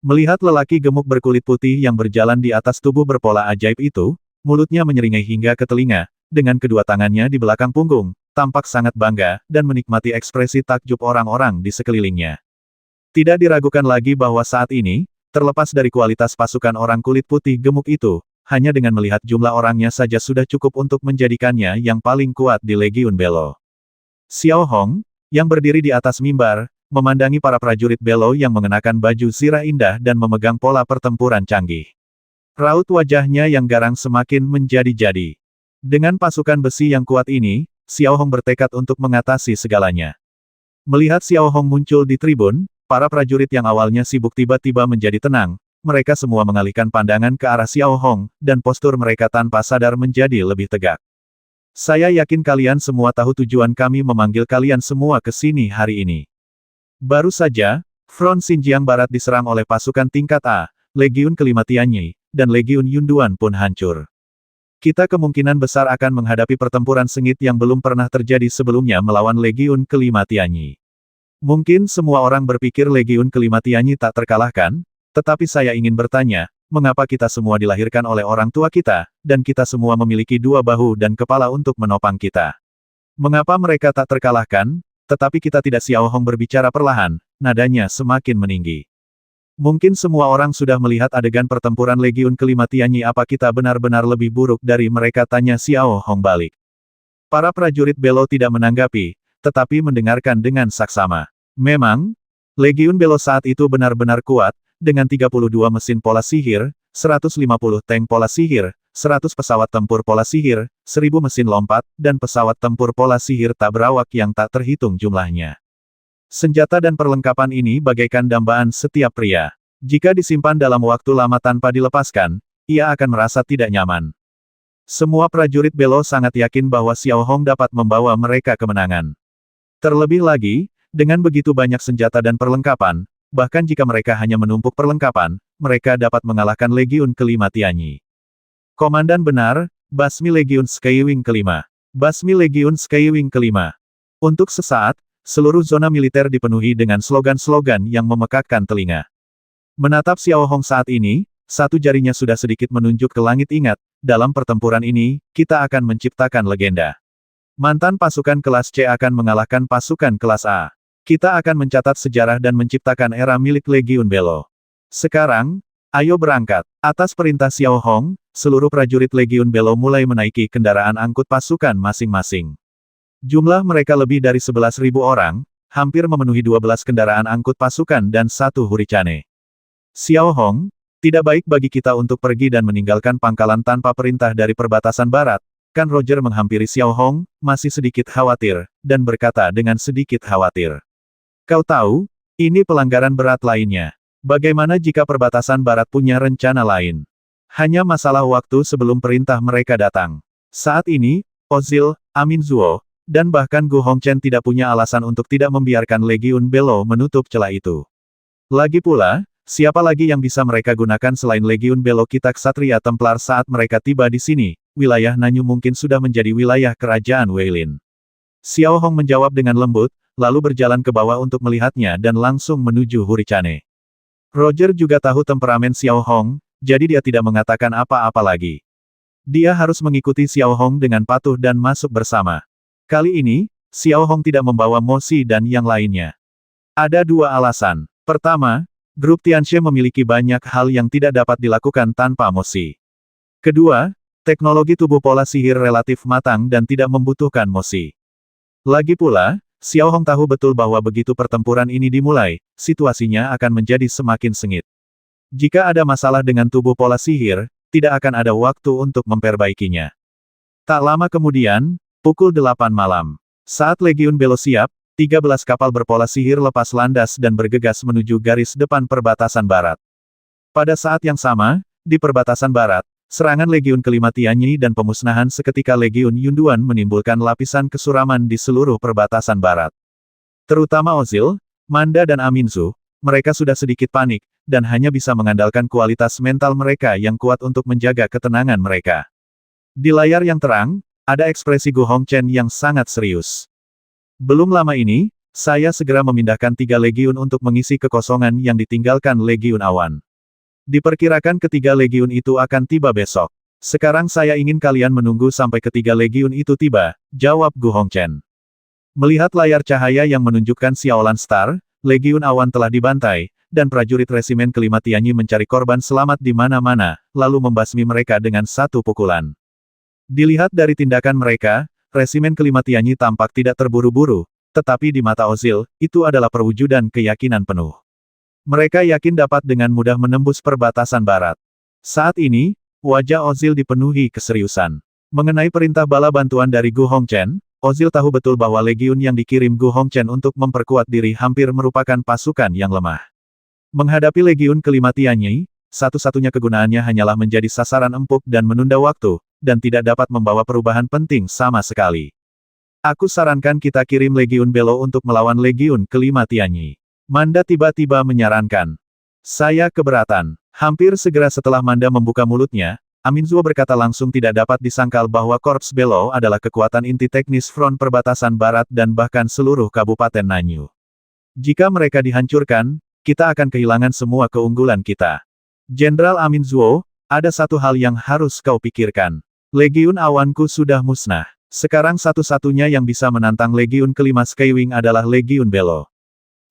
Melihat lelaki gemuk berkulit putih yang berjalan di atas tubuh berpola ajaib itu, mulutnya menyeringai hingga ke telinga, dengan kedua tangannya di belakang punggung, tampak sangat bangga, dan menikmati ekspresi takjub orang-orang di sekelilingnya. Tidak diragukan lagi bahwa saat ini, terlepas dari kualitas pasukan orang kulit putih gemuk itu, hanya dengan melihat jumlah orangnya saja sudah cukup untuk menjadikannya yang paling kuat di Legiun Belo. Xiao Hong, yang berdiri di atas mimbar, memandangi para prajurit Belo yang mengenakan baju zirah indah dan memegang pola pertempuran canggih. Raut wajahnya yang garang semakin menjadi-jadi. Dengan pasukan besi yang kuat ini, Xiao Hong bertekad untuk mengatasi segalanya. Melihat Xiao Hong muncul di tribun, para prajurit yang awalnya sibuk tiba-tiba menjadi tenang, mereka semua mengalihkan pandangan ke arah Xiao Hong, dan postur mereka tanpa sadar menjadi lebih tegak. Saya yakin kalian semua tahu tujuan kami memanggil kalian semua ke sini hari ini. Baru saja, front Xinjiang Barat diserang oleh pasukan tingkat A, Legiun kelima Tianyi, dan Legiun Yunduan pun hancur. Kita kemungkinan besar akan menghadapi pertempuran sengit yang belum pernah terjadi sebelumnya melawan Legiun kelima Tianyi. Mungkin semua orang berpikir Legiun kelima Tianyi tak terkalahkan, tetapi saya ingin bertanya, mengapa kita semua dilahirkan oleh orang tua kita, dan kita semua memiliki 2 bahu dan kepala untuk menopang kita? Mengapa mereka tak terkalahkan, tetapi kita tidak? Xiao Hong berbicara perlahan, nadanya semakin meninggi. Mungkin semua orang sudah melihat adegan pertempuran Legiun kelima Tianyi. Apa kita benar-benar lebih buruk dari mereka? Tanya Xiao Hong balik. Para prajurit Belo tidak menanggapi, tetapi mendengarkan dengan saksama. Memang, Legiun Belo saat itu benar-benar kuat, dengan 32 mesin pola sihir, 150 tank pola sihir, 100 pesawat tempur pola sihir, 1000 mesin lompat, dan pesawat tempur pola sihir tak berawak yang tak terhitung jumlahnya. Senjata dan perlengkapan ini bagaikan dambaan setiap pria. Jika disimpan dalam waktu lama tanpa dilepaskan, ia akan merasa tidak nyaman. Semua prajurit Belo sangat yakin bahwa Xiao Hong dapat membawa mereka kemenangan. Terlebih lagi, dengan begitu banyak senjata dan perlengkapan, bahkan jika mereka hanya menumpuk perlengkapan, mereka dapat mengalahkan Legiun kelima Tianyi. Komandan benar, Basmi Legiun Skywing kelima. Basmi Legiun Skywing kelima. Untuk sesaat, seluruh zona militer dipenuhi dengan slogan-slogan yang memekakkan telinga. Menatap Xiao Hong saat ini, satu jarinya sudah sedikit menunjuk ke langit. Ingat, dalam pertempuran ini, kita akan menciptakan legenda. Mantan pasukan kelas C akan mengalahkan pasukan kelas A. Kita akan mencatat sejarah dan menciptakan era milik Legiun Belo. Sekarang, ayo berangkat. Atas perintah Xiao Hong, seluruh prajurit Legiun Belo mulai menaiki kendaraan angkut pasukan masing-masing. Jumlah mereka lebih dari 11.000 orang, hampir memenuhi 12 kendaraan angkut pasukan dan 1 huricane. Xiao Hong, tidak baik bagi kita untuk pergi dan meninggalkan pangkalan tanpa perintah dari perbatasan barat, kan? Roger menghampiri Xiao Hong, masih sedikit khawatir, dan berkata dengan sedikit khawatir. Kau tahu, ini pelanggaran berat lainnya. Bagaimana jika perbatasan barat punya rencana lain? Hanya masalah waktu sebelum perintah mereka datang. Saat ini, Ozil, Amin Zuo, dan bahkan Gu Hongchen tidak punya alasan untuk tidak membiarkan Legiun Belo menutup celah itu. Lagi pula, siapa lagi yang bisa mereka gunakan selain Legiun Belo? Kita Ksatria Templar saat mereka tiba di sini, wilayah Nanyu mungkin sudah menjadi wilayah kerajaan Weilin. Xiao Hong menjawab dengan lembut, lalu berjalan ke bawah untuk melihatnya dan langsung menuju huricane. Roger juga tahu temperamen Xiao Hong, jadi dia tidak mengatakan apa-apa lagi. Dia harus mengikuti Xiao Hong dengan patuh dan masuk bersama. Kali ini, Xiao Hong tidak membawa Mosi dan yang lainnya. Ada 2 alasan. Pertama, grup Tianxie memiliki banyak hal yang tidak dapat dilakukan tanpa Mosi. Kedua, teknologi tubuh pola sihir relatif matang dan tidak membutuhkan Mosi. Lagi pula, Xiao Hong tahu betul bahwa begitu pertempuran ini dimulai, situasinya akan menjadi semakin sengit. Jika ada masalah dengan tubuh pola sihir, tidak akan ada waktu untuk memperbaikinya. Tak lama kemudian, pukul 8 malam. Saat Legiun Belo siap, 13 kapal berpola sihir lepas landas dan bergegas menuju garis depan perbatasan barat. Pada saat yang sama, di perbatasan barat, serangan Legiun kelima Tianyi dan pemusnahan seketika Legiun Yunduan menimbulkan lapisan kesuraman di seluruh perbatasan barat. Terutama Ozil, Manda dan Aminzu, mereka sudah sedikit panik, dan hanya bisa mengandalkan kualitas mental mereka yang kuat untuk menjaga ketenangan mereka. Di layar yang terang, ada ekspresi Gu Hongchen yang sangat serius. Belum lama ini, saya segera memindahkan 3 Legiun untuk mengisi kekosongan yang ditinggalkan Legiun Awan. Diperkirakan ketiga Legiun itu akan tiba besok. Sekarang saya ingin kalian menunggu sampai ketiga Legiun itu tiba, jawab Gu Hongchen. Melihat layar cahaya yang menunjukkan Xiaolan Star, Legiun Awan telah dibantai, dan prajurit resimen kelima Tianyi mencari korban selamat di mana-mana, lalu membasmi mereka dengan satu pukulan. Dilihat dari tindakan mereka, resimen kelima Tianyi tampak tidak terburu-buru, tetapi di mata Ozil, itu adalah perwujudan keyakinan penuh. Mereka yakin dapat dengan mudah menembus perbatasan barat. Saat ini, wajah Ozil dipenuhi keseriusan. Mengenai perintah bala bantuan dari Gu Hongchen, Ozil tahu betul bahwa legiun yang dikirim Gu Hongchen untuk memperkuat diri hampir merupakan pasukan yang lemah. Menghadapi legiun kelima Tianyi, satu-satunya kegunaannya hanyalah menjadi sasaran empuk dan menunda waktu, dan tidak dapat membawa perubahan penting sama sekali. Aku sarankan kita kirim Legiun Belo untuk melawan Legiun kelima Tianyi. Manda tiba-tiba menyarankan. Saya keberatan. Hampir segera setelah Manda membuka mulutnya, Aminzuo berkata langsung tidak dapat disangkal bahwa Korps Belo adalah kekuatan inti teknis front perbatasan barat dan bahkan seluruh Kabupaten Nanyu. Jika mereka dihancurkan, kita akan kehilangan semua keunggulan kita. Jenderal Aminzuo, ada satu hal yang harus kau pikirkan. Legiun awanku sudah musnah. Sekarang satu-satunya yang bisa menantang Legiun kelima Skywing adalah Legiun Belo.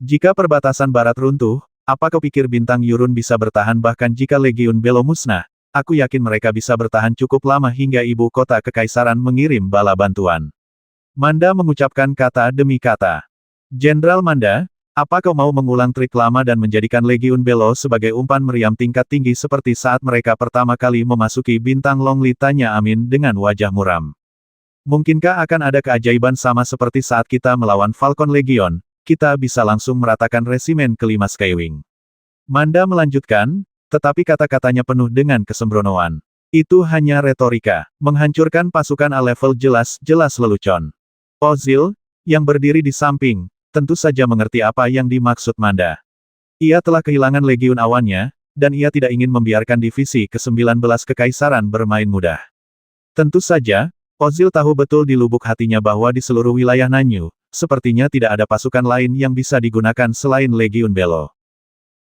Jika perbatasan barat runtuh, apa kau pikir bintang Yurun bisa bertahan? Bahkan jika Legiun Belo musnah, aku yakin mereka bisa bertahan cukup lama hingga ibu kota kekaisaran mengirim bala bantuan. Manda mengucapkan kata demi kata. Jenderal Manda, Apa kau mau mengulang trik lama dan menjadikan Legiun Belo sebagai umpan meriam tingkat tinggi seperti saat mereka pertama kali memasuki bintang Longli? Tanya Amin dengan wajah muram. Mungkinkah akan ada keajaiban sama seperti saat kita melawan Falcon Legion, kita bisa langsung meratakan resimen kelima Skywing? Manda melanjutkan, tetapi kata-katanya penuh dengan kesembronoan. Itu hanya retorika. Menghancurkan pasukan A-level jelas-jelas lelucon. Ozil, yang berdiri di samping, tentu saja mengerti apa yang dimaksud Manda. Ia telah kehilangan legiun awannya, dan ia tidak ingin membiarkan divisi ke-19 Kekaisaran bermain mudah. Tentu saja, Ozil tahu betul di lubuk hatinya bahwa di seluruh wilayah Nanyu, sepertinya tidak ada pasukan lain yang bisa digunakan selain Legiun Belo.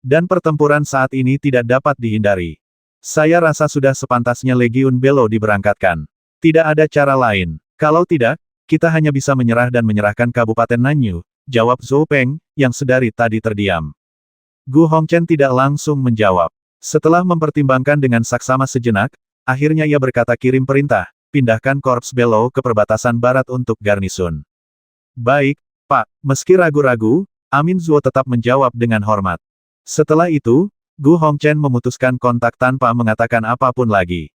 Dan pertempuran saat ini tidak dapat dihindari. Saya rasa sudah sepantasnya Legiun Belo diberangkatkan. Tidak ada cara lain. Kalau tidak, kita hanya bisa menyerah dan menyerahkan Kabupaten Nanyu, jawab Zhou Peng, yang sedari tadi terdiam. Gu Hongchen tidak langsung menjawab. Setelah mempertimbangkan dengan saksama sejenak, akhirnya ia berkata, kirim perintah, pindahkan Korps Belo ke perbatasan barat untuk garnisun. Baik, Pak. Meski ragu-ragu, Amin Zuo tetap menjawab dengan hormat. Setelah itu, Gu Hongchen memutuskan kontak tanpa mengatakan apapun lagi.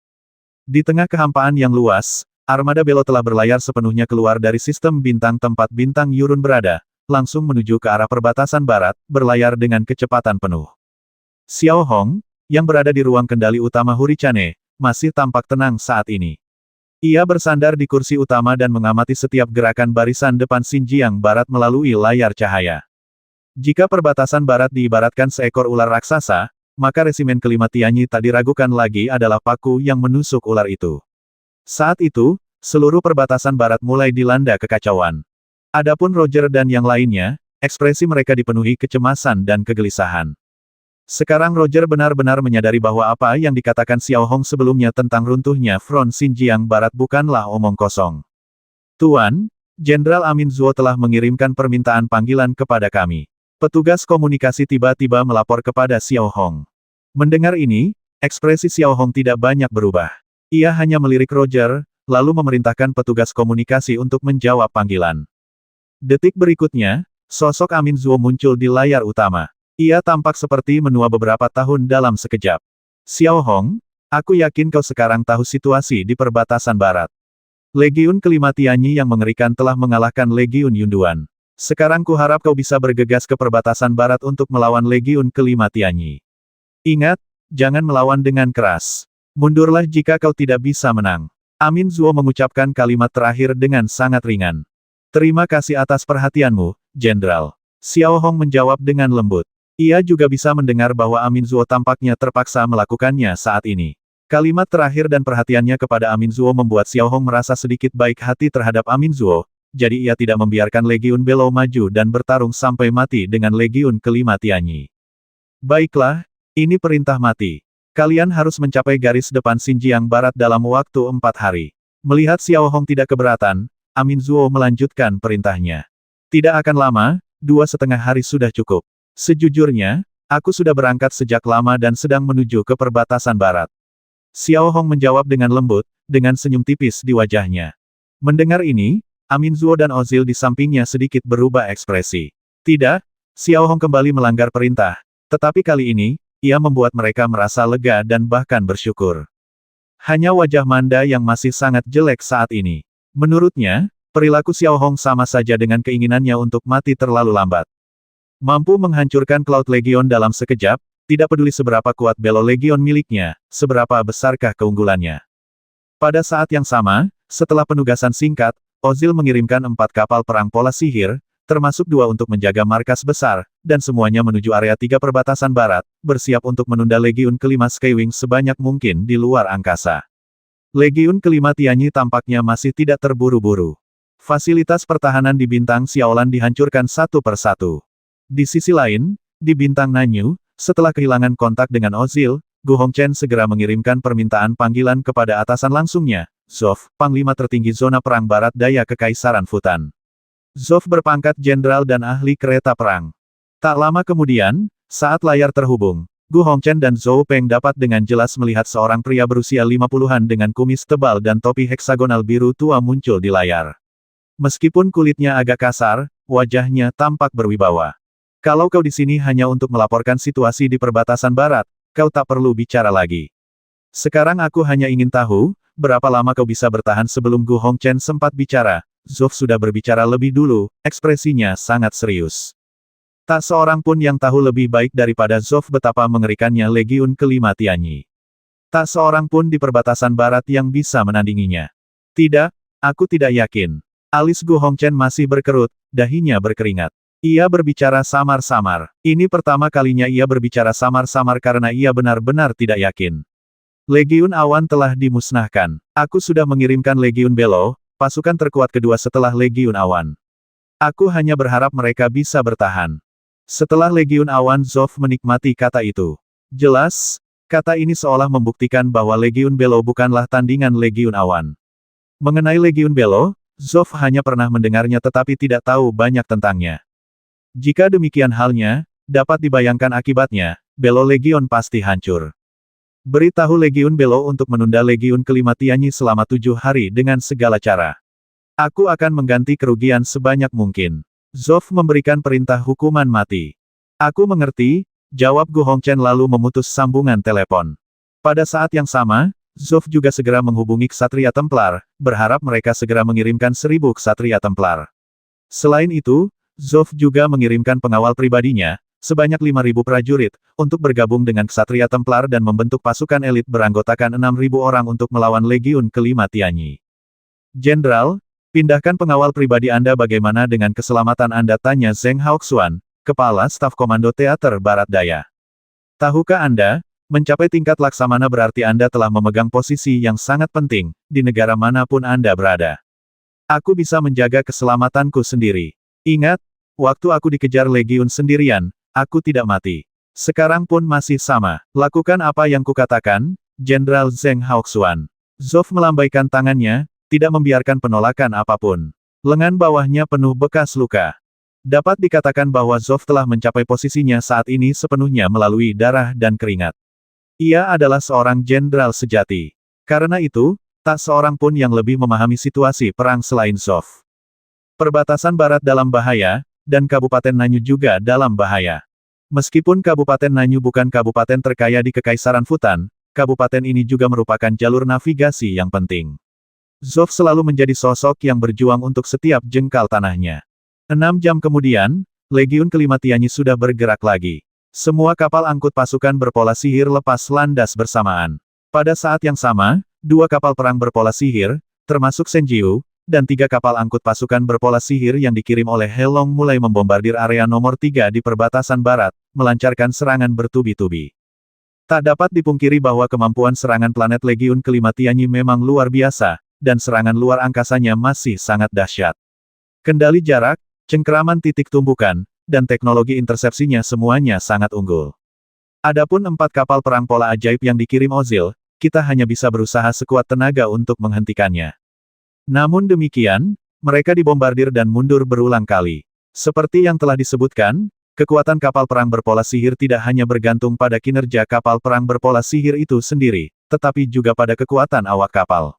Di tengah kehampaan yang luas, armada Belo telah berlayar sepenuhnya keluar dari sistem bintang tempat bintang Yurun berada, langsung menuju ke arah perbatasan barat, berlayar dengan kecepatan penuh. Xiao Hong, yang berada di ruang kendali utama Huricane, masih tampak tenang saat ini. Ia bersandar di kursi utama dan mengamati setiap gerakan barisan depan Xinjiang Barat melalui layar cahaya. Jika perbatasan barat diibaratkan seekor ular raksasa, maka resimen kelima Tianyi tak diragukan lagi adalah paku yang menusuk ular itu. Saat itu, seluruh perbatasan barat mulai dilanda kekacauan. Adapun Roger dan yang lainnya, ekspresi mereka dipenuhi kecemasan dan kegelisahan. Sekarang Roger benar-benar menyadari bahwa apa yang dikatakan Xiao Hong sebelumnya tentang runtuhnya front Xinjiang Barat bukanlah omong kosong. Tuan, Jenderal Amin Zuo telah mengirimkan permintaan panggilan kepada kami. Petugas komunikasi tiba-tiba melapor kepada Xiao Hong. Mendengar ini, ekspresi Xiao Hong tidak banyak berubah. Ia hanya melirik Roger, lalu memerintahkan petugas komunikasi untuk menjawab panggilan. Detik berikutnya, sosok Amin Zuo muncul di layar utama. Ia tampak seperti menua beberapa tahun dalam sekejap. Xiao Hong, aku yakin kau sekarang tahu situasi di perbatasan barat. Legiun kelima Tianyi yang mengerikan telah mengalahkan Legiun Yunduan. Sekarang kuharap kau bisa bergegas ke perbatasan barat untuk melawan Legiun kelima Tianyi. Ingat, jangan melawan dengan keras. Mundurlah jika kau tidak bisa menang. Amin Zuo mengucapkan kalimat terakhir dengan sangat ringan. Terima kasih atas perhatianmu, Jenderal. Xiao Hong menjawab dengan lembut. Ia juga bisa mendengar bahwa Amin Zuo tampaknya terpaksa melakukannya saat ini. Kalimat terakhir dan perhatiannya kepada Amin Zuo membuat Xiao Hong merasa sedikit baik hati terhadap Amin Zuo, jadi ia tidak membiarkan Legiun Belo maju dan bertarung sampai mati dengan Legiun kelima Tianyi. Baiklah, ini perintah mati. Kalian harus mencapai garis depan Xinjiang Barat dalam waktu 4 hari. Melihat Xiao Hong tidak keberatan, Amin Zuo melanjutkan perintahnya. Tidak akan lama, 2,5 hari sudah cukup. Sejujurnya, aku sudah berangkat sejak lama dan sedang menuju ke perbatasan barat. Xiao Hong menjawab dengan lembut, dengan senyum tipis di wajahnya. Mendengar ini, Amin Zuo dan Ozil di sampingnya sedikit berubah ekspresi. Tidak, Xiao Hong kembali melanggar perintah, tetapi kali ini, ia membuat mereka merasa lega dan bahkan bersyukur. Hanya wajah Manda yang masih sangat jelek saat ini. Menurutnya, perilaku Xiao Hong sama saja dengan keinginannya untuk mati terlalu lambat. Mampu menghancurkan Cloud Legion dalam sekejap, tidak peduli seberapa kuat Belo Legion miliknya, seberapa besarkah keunggulannya. Pada saat yang sama, setelah penugasan singkat, Ozil mengirimkan 4 kapal perang pola sihir, termasuk 2 untuk menjaga markas besar, dan semuanya menuju area 3 perbatasan barat, bersiap untuk menunda Legiun kelima Skywing sebanyak mungkin di luar angkasa. Legiun kelima Tianyi tampaknya masih tidak terburu-buru. Fasilitas pertahanan di bintang Xiaolan dihancurkan satu persatu. Di sisi lain, di bintang Nanyu, setelah kehilangan kontak dengan Ozil, Gu Hongchen segera mengirimkan permintaan panggilan kepada atasan langsungnya, Zof, Panglima tertinggi zona perang barat daya Kekaisaran Futan. Zof berpangkat jenderal dan ahli kereta perang. Tak lama kemudian, saat layar terhubung, Gu Hongchen dan Zhou Peng dapat dengan jelas melihat seorang pria berusia 50-an dengan kumis tebal dan topi heksagonal biru tua muncul di layar. Meskipun kulitnya agak kasar, wajahnya tampak berwibawa. Kalau kau di sini hanya untuk melaporkan situasi di perbatasan barat, kau tak perlu bicara lagi. Sekarang aku hanya ingin tahu, berapa lama kau bisa bertahan sebelum Gu Hongchen sempat bicara. Zof sudah berbicara lebih dulu, ekspresinya sangat serius. Tak seorang pun yang tahu lebih baik daripada Zof betapa mengerikannya Legiun kelima Tianyi. Tak seorang pun di perbatasan barat yang bisa menandinginya. Tidak, aku tidak yakin. Alis Gu Hongchen masih berkerut, dahinya berkeringat. Ia berbicara samar-samar. Ini pertama kalinya ia berbicara samar-samar karena ia benar-benar tidak yakin. Legiun Awan telah dimusnahkan. Aku sudah mengirimkan Legiun Belo, pasukan terkuat kedua setelah Legiun Awan. Aku hanya berharap mereka bisa bertahan. Setelah Legiun Awan, Zof menikmati kata itu. Jelas, kata ini seolah membuktikan bahwa Legiun Belo bukanlah tandingan Legiun Awan. Mengenai Legiun Belo, Zof hanya pernah mendengarnya tetapi tidak tahu banyak tentangnya. Jika demikian halnya, dapat dibayangkan akibatnya, Belo Legion pasti hancur. Beritahu Legiun Belo untuk menunda Legiun kelima Tianyi selama 7 hari dengan segala cara. Aku akan mengganti kerugian sebanyak mungkin. Zof memberikan perintah hukuman mati. Aku mengerti, jawab Gu Hongchen lalu memutus sambungan telepon. Pada saat yang sama, Zof juga segera menghubungi Ksatria Templar, berharap mereka segera mengirimkan 1000 Ksatria Templar. Selain itu, Zof juga mengirimkan pengawal pribadinya, sebanyak 5.000 prajurit, untuk bergabung dengan Ksatria Templar dan membentuk pasukan elit beranggotakan 6.000 orang untuk melawan Legiun kelima Tianyi. Jenderal, pindahkan pengawal pribadi Anda bagaimana dengan keselamatan Anda, tanya Zheng Haoxuan, Kepala Staf Komando Teater Barat Daya. Tahukah Anda, mencapai tingkat Laksamana berarti Anda telah memegang posisi yang sangat penting, di negara manapun Anda berada. Aku bisa menjaga keselamatanku sendiri. Ingat, waktu aku dikejar Legiun sendirian, aku tidak mati. Sekarang pun masih sama. Lakukan apa yang kukatakan, Jenderal Zheng Haoxuan. Zof melambaikan tangannya, tidak membiarkan penolakan apapun. Lengan bawahnya penuh bekas luka. Dapat dikatakan bahwa Zof telah mencapai posisinya saat ini sepenuhnya melalui darah dan keringat. Ia adalah seorang jenderal sejati. Karena itu, tak seorang pun yang lebih memahami situasi perang selain Zof. Perbatasan barat dalam bahaya, dan Kabupaten Nanyu juga dalam bahaya. Meskipun Kabupaten Nanyu bukan kabupaten terkaya di Kekaisaran Futan, kabupaten ini juga merupakan jalur navigasi yang penting. Zof selalu menjadi sosok yang berjuang untuk setiap jengkal tanahnya. 6 jam kemudian, Legiun kelima Tianyi sudah bergerak lagi. Semua kapal angkut pasukan berpola sihir lepas landas bersamaan. Pada saat yang sama, 2 kapal perang berpola sihir, termasuk Senjiu, dan 3 kapal angkut pasukan berpola sihir yang dikirim oleh Helong mulai membombardir area nomor 3 di perbatasan barat, melancarkan serangan bertubi-tubi. Tak dapat dipungkiri bahwa kemampuan serangan planet Legiun kelima Tianyi memang luar biasa, dan serangan luar angkasanya masih sangat dahsyat. Kendali jarak, cengkeraman titik tumbukan, dan teknologi intersepsinya semuanya sangat unggul. Adapun 4 kapal perang pola ajaib yang dikirim Ozil, kita hanya bisa berusaha sekuat tenaga untuk menghentikannya. Namun demikian, mereka dibombardir dan mundur berulang kali. Seperti yang telah disebutkan, kekuatan kapal perang berpola sihir tidak hanya bergantung pada kinerja kapal perang berpola sihir itu sendiri, tetapi juga pada kekuatan awak kapal.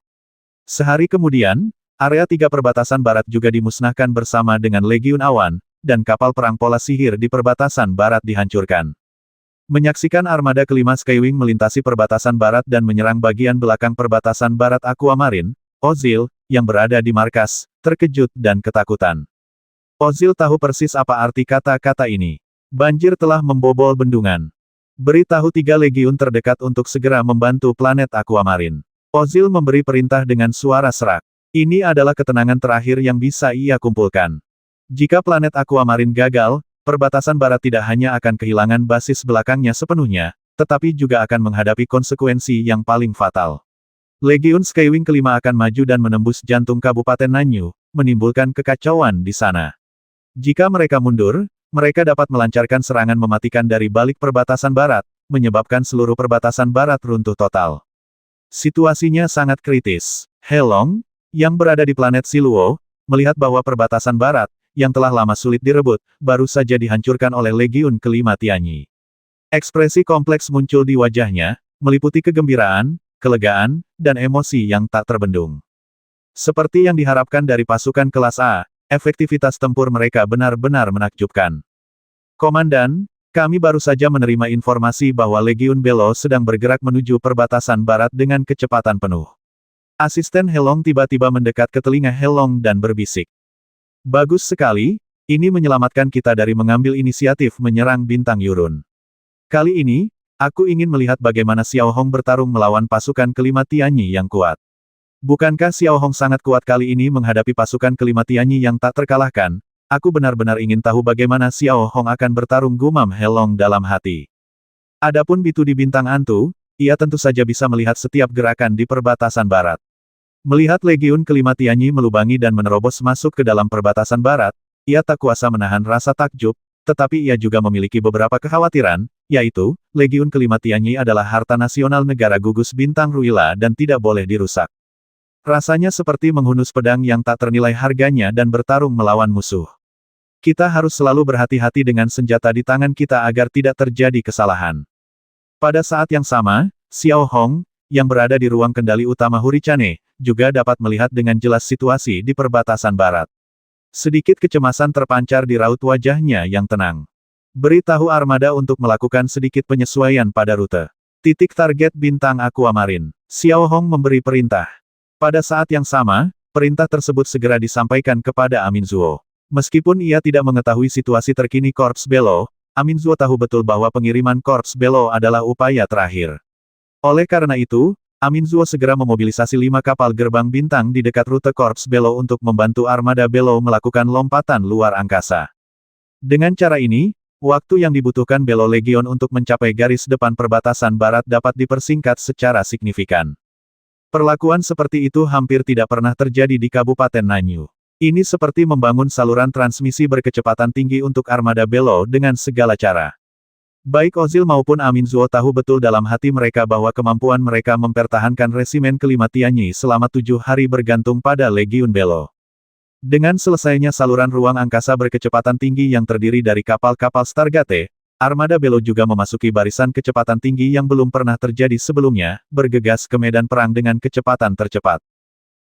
Sehari kemudian, area 3 perbatasan barat juga dimusnahkan bersama dengan Legiun Awan, dan kapal perang pola sihir di perbatasan barat dihancurkan. Menyaksikan armada kelima Skywing melintasi perbatasan barat dan menyerang bagian belakang perbatasan barat Aquamarine, Ozil, yang berada di markas, terkejut dan ketakutan. Ozil tahu persis apa arti kata-kata ini. Banjir telah membobol bendungan. Beritahu 3 legiun terdekat untuk segera membantu planet Aquamarine. Ozil memberi perintah dengan suara serak. Ini adalah ketenangan terakhir yang bisa ia kumpulkan. Jika planet Aquamarine gagal, perbatasan barat tidak hanya akan kehilangan basis belakangnya sepenuhnya, tetapi juga akan menghadapi konsekuensi yang paling fatal. Legiun Skywing kelima akan maju dan menembus jantung Kabupaten Nanyu, menimbulkan kekacauan di sana. Jika mereka mundur, mereka dapat melancarkan serangan mematikan dari balik perbatasan barat, menyebabkan seluruh perbatasan barat runtuh total. Situasinya sangat kritis. Helong, yang berada di planet Siluo, melihat bahwa perbatasan barat, yang telah lama sulit direbut, baru saja dihancurkan oleh Legiun kelima Tianyi. Ekspresi kompleks muncul di wajahnya, meliputi kegembiraan, kelegaan, dan emosi yang tak terbendung. Seperti yang diharapkan dari pasukan kelas A, efektivitas tempur mereka benar-benar menakjubkan. Komandan, kami baru saja menerima informasi bahwa Legiun Belo sedang bergerak menuju perbatasan barat dengan kecepatan penuh. Asisten Helong tiba-tiba mendekat ke telinga Helong dan berbisik. Bagus sekali, ini menyelamatkan kita dari mengambil inisiatif menyerang bintang Yurun. Kali ini, aku ingin melihat bagaimana Xiao Hong bertarung melawan pasukan kelima Tianyi yang kuat. Bukankah Xiao Hong sangat kuat kali ini menghadapi pasukan kelima Tianyi yang tak terkalahkan? Aku benar-benar ingin tahu bagaimana Xiao Hong akan bertarung, gumam Helong dalam hati. Adapun Bitu di bintang Antu, ia tentu saja bisa melihat setiap gerakan di perbatasan barat. Melihat Legiun kelima Tianyi melubangi dan menerobos masuk ke dalam perbatasan barat, ia tak kuasa menahan rasa takjub, tetapi ia juga memiliki beberapa kekhawatiran, yaitu, Legiun kelima Tianyi adalah harta nasional negara gugus bintang Ruila dan tidak boleh dirusak. Rasanya seperti menghunus pedang yang tak ternilai harganya dan bertarung melawan musuh. Kita harus selalu berhati-hati dengan senjata di tangan kita agar tidak terjadi kesalahan. Pada saat yang sama, Xiao Hong, yang berada di ruang kendali utama Huricane, juga dapat melihat dengan jelas situasi di perbatasan barat. Sedikit kecemasan terpancar di raut wajahnya yang tenang. Beritahu armada untuk melakukan sedikit penyesuaian pada rute. Titik target bintang Aquamarine. Xiao Hong memberi perintah. Pada saat yang sama, perintah tersebut segera disampaikan kepada Aminzuo. Meskipun ia tidak mengetahui situasi terkini Korps Belo, Aminzuo tahu betul bahwa pengiriman Korps Belo adalah upaya terakhir. Oleh karena itu, Aminzuo segera memobilisasi 5 kapal gerbang bintang di dekat rute Korps Belo untuk membantu armada Belo melakukan lompatan luar angkasa. Dengan cara ini, waktu yang dibutuhkan Belo Legion untuk mencapai garis depan perbatasan barat dapat dipersingkat secara signifikan. Perlakuan seperti itu hampir tidak pernah terjadi di Kabupaten Nanyu. Ini seperti membangun saluran transmisi berkecepatan tinggi untuk armada Belo dengan segala cara. Baik Ozil maupun Aminzuo tahu betul dalam hati mereka bahwa kemampuan mereka mempertahankan resimen kelima Tianyi selama 7 hari bergantung pada Legiun Belo. Dengan selesainya saluran ruang angkasa berkecepatan tinggi yang terdiri dari kapal-kapal Stargate, armada Belo juga memasuki barisan kecepatan tinggi yang belum pernah terjadi sebelumnya, bergegas ke medan perang dengan kecepatan tercepat.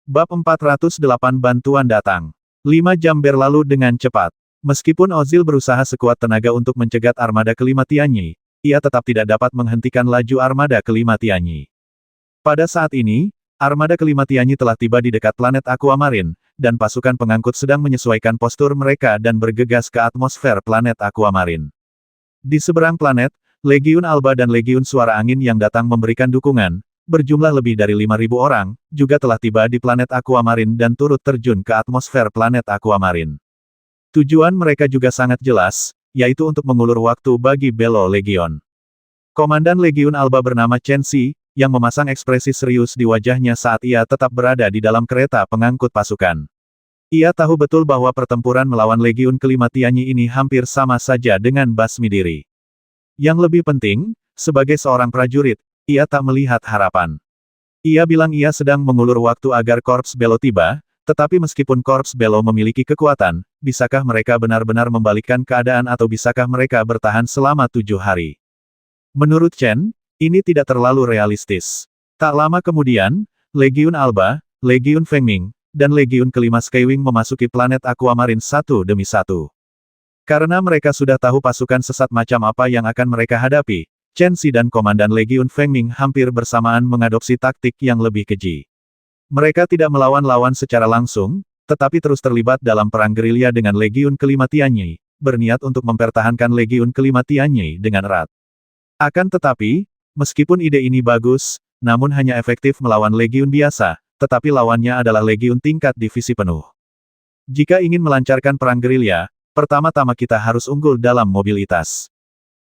Bab 408 Bantuan datang. 5 jam berlalu dengan cepat. Meskipun Ozil berusaha sekuat tenaga untuk mencegat armada kelima Tianyi, ia tetap tidak dapat menghentikan laju armada kelima Tianyi. Pada saat ini, armada kelima Tianyi telah tiba di dekat planet Aquamarine, dan pasukan pengangkut sedang menyesuaikan postur mereka dan bergegas ke atmosfer planet Aquamarine. Di seberang planet, Legiun Alba dan Legiun Suara Angin yang datang memberikan dukungan, berjumlah lebih dari 5.000 orang, juga telah tiba di planet Aquamarine dan turut terjun ke atmosfer planet Aquamarine. Tujuan mereka juga sangat jelas, yaitu untuk mengulur waktu bagi Belo Legion. Komandan Legiun Alba bernama Chen Xi, yang memasang ekspresi serius di wajahnya saat ia tetap berada di dalam kereta pengangkut pasukan. Ia tahu betul bahwa pertempuran melawan Legiun kelima Tianyi ini hampir sama saja dengan basmi diri. Yang lebih penting, sebagai seorang prajurit, ia tak melihat harapan. Ia bilang ia sedang mengulur waktu agar Korps Belo tiba, tetapi meskipun Korps Belo memiliki kekuatan, bisakah mereka benar-benar membalikkan keadaan atau bisakah mereka bertahan selama 7 hari? Menurut Chen, ini tidak terlalu realistis. Tak lama kemudian, Legiun Alba, Legiun Fengming, dan Legiun kelima Skywing memasuki planet Aquamarine satu demi satu. Karena mereka sudah tahu pasukan sesat macam apa yang akan mereka hadapi, Chen Xi dan Komandan Legiun Fengming hampir bersamaan mengadopsi taktik yang lebih keji. Mereka tidak melawan-lawan secara langsung, tetapi terus terlibat dalam perang gerilya dengan Legiun kelima Tianyi, berniat untuk mempertahankan Legiun kelima Tianyi dengan erat. Akan tetapi, meskipun ide ini bagus, namun hanya efektif melawan Legiun biasa, tetapi lawannya adalah Legiun tingkat divisi penuh. Jika ingin melancarkan perang gerilya, pertama-tama kita harus unggul dalam mobilitas.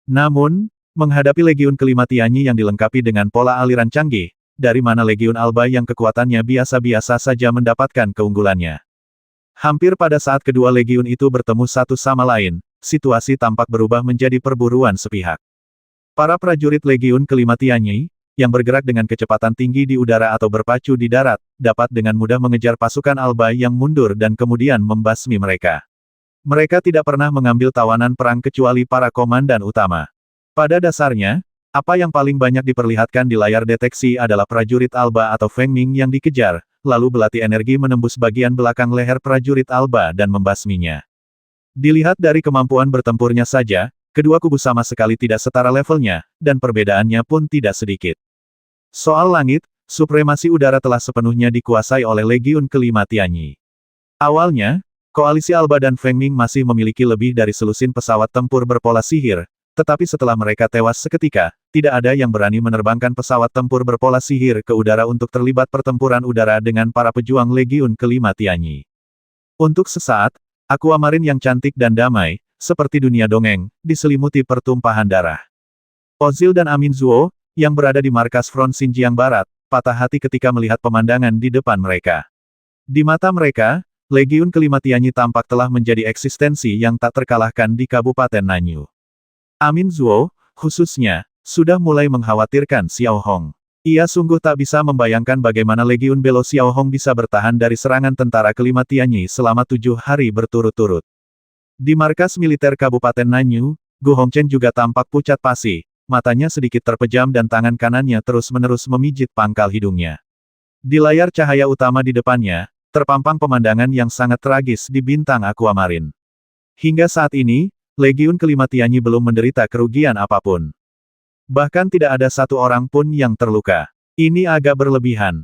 Namun, menghadapi Legiun kelima Tianyi yang dilengkapi dengan pola aliran canggih, dari mana Legiun Alba yang kekuatannya biasa-biasa saja mendapatkan keunggulannya. Hampir pada saat kedua Legiun itu bertemu satu sama lain, situasi tampak berubah menjadi perburuan sepihak. Para prajurit Legiun kelima Tianyi, yang bergerak dengan kecepatan tinggi di udara atau berpacu di darat, dapat dengan mudah mengejar pasukan Alba yang mundur dan kemudian membasmi mereka. Mereka tidak pernah mengambil tawanan perang kecuali para komandan utama. Pada dasarnya, apa yang paling banyak diperlihatkan di layar deteksi adalah prajurit Alba atau Fengming yang dikejar, lalu belati energi menembus bagian belakang leher prajurit Alba dan membasminya. Dilihat dari kemampuan bertempurnya saja, kedua kubu sama sekali tidak setara levelnya, dan perbedaannya pun tidak sedikit. Soal langit, supremasi udara telah sepenuhnya dikuasai oleh Legiun Kelima Tianyi. Awalnya, koalisi Alba dan Feng Ming masih memiliki lebih dari selusin pesawat tempur berpola sihir, tetapi setelah mereka tewas seketika, tidak ada yang berani menerbangkan pesawat tempur berpola sihir ke udara untuk terlibat pertempuran udara dengan para pejuang Legiun Kelima Tianyi. Untuk sesaat, Aquamarine yang cantik dan damai, seperti dunia dongeng, diselimuti pertumpahan darah. Ozil dan Amin Zuo, yang berada di markas front Xinjiang Barat, patah hati ketika melihat pemandangan di depan mereka. Di mata mereka, Legiun Kelima Tianyi tampak telah menjadi eksistensi yang tak terkalahkan di Kabupaten Nanyu. Amin Zuo, khususnya, sudah mulai mengkhawatirkan Xiao Hong. Ia sungguh tak bisa membayangkan bagaimana Legiun Belo Xiao Hong bisa bertahan dari serangan tentara Kelima Tianyi selama 7 hari berturut-turut. Di markas militer Kabupaten Nanyu, Gu Hongchen juga tampak pucat pasi, matanya sedikit terpejam dan tangan kanannya terus-menerus memijit pangkal hidungnya. Di layar cahaya utama di depannya, terpampang pemandangan yang sangat tragis di bintang Aquamarine. Hingga saat ini, Legiun Kelima Tianyi belum menderita kerugian apapun. Bahkan tidak ada satu orang pun yang terluka. Ini agak berlebihan.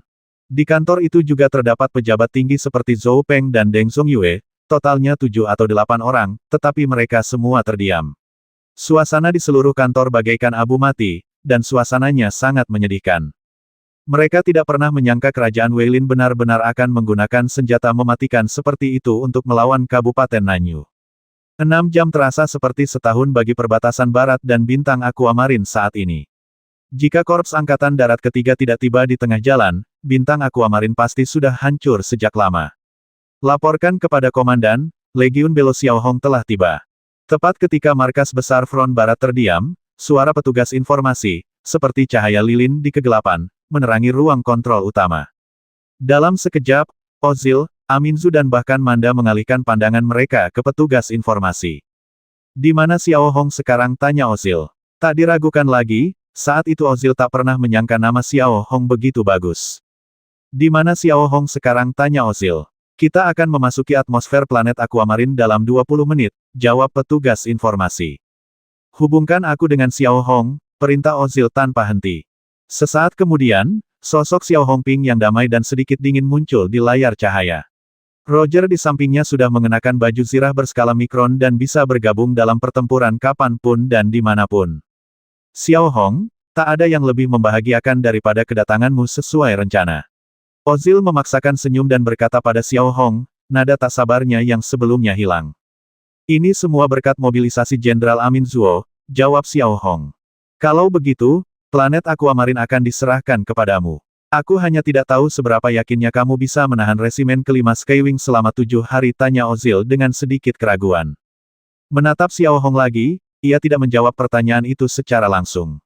Di kantor itu juga terdapat pejabat tinggi seperti Zhou Peng dan Deng Songyue, totalnya 7 atau 8 orang, tetapi mereka semua terdiam. Suasana di seluruh kantor bagaikan abu mati, dan suasananya sangat menyedihkan. Mereka tidak pernah menyangka kerajaan Weilin benar-benar akan menggunakan senjata mematikan seperti itu untuk melawan Kabupaten Nanyu. 6 jam terasa seperti setahun bagi perbatasan barat dan bintang Aquamarine saat ini. Jika Korps Angkatan Darat ketiga tidak tiba di tengah jalan, bintang Aquamarine pasti sudah hancur sejak lama. Laporkan kepada Komandan, Legiun Belo Xiao Hong telah tiba. Tepat ketika markas besar front barat terdiam, suara petugas informasi, seperti cahaya lilin di kegelapan, menerangi ruang kontrol utama. Dalam sekejap, Ozil, Aminzu dan bahkan Manda mengalihkan pandangan mereka ke petugas informasi. Di mana Xiao Hong sekarang, tanya Ozil. Tak diragukan lagi, saat itu Ozil tak pernah menyangka nama Xiao Hong begitu bagus. Di mana Xiao Hong sekarang, tanya Ozil. Kita akan memasuki atmosfer planet Aquamarine dalam 20 menit, jawab petugas informasi. Hubungkan aku dengan Xiao Hong, perintah Ozil tanpa henti. Sesaat kemudian, sosok Xiao Hongping yang damai dan sedikit dingin muncul di layar cahaya. Roger di sampingnya sudah mengenakan baju zirah berskala mikron dan bisa bergabung dalam pertempuran kapanpun dan dimanapun. Xiao Hong, tak ada yang lebih membahagiakan daripada kedatanganmu sesuai rencana. Ozil memaksakan senyum dan berkata pada Xiao Hong, nada tak sabarnya yang sebelumnya hilang. Ini semua berkat mobilisasi Jenderal Amin Zuo, jawab Xiao Hong. Kalau begitu, planet Aquamarine akan diserahkan kepadamu. Aku hanya tidak tahu seberapa yakinnya kamu bisa menahan resimen kelima Skywing selama 7 hari, tanya Ozil dengan sedikit keraguan. Menatap Xiao Hong lagi, ia tidak menjawab pertanyaan itu secara langsung.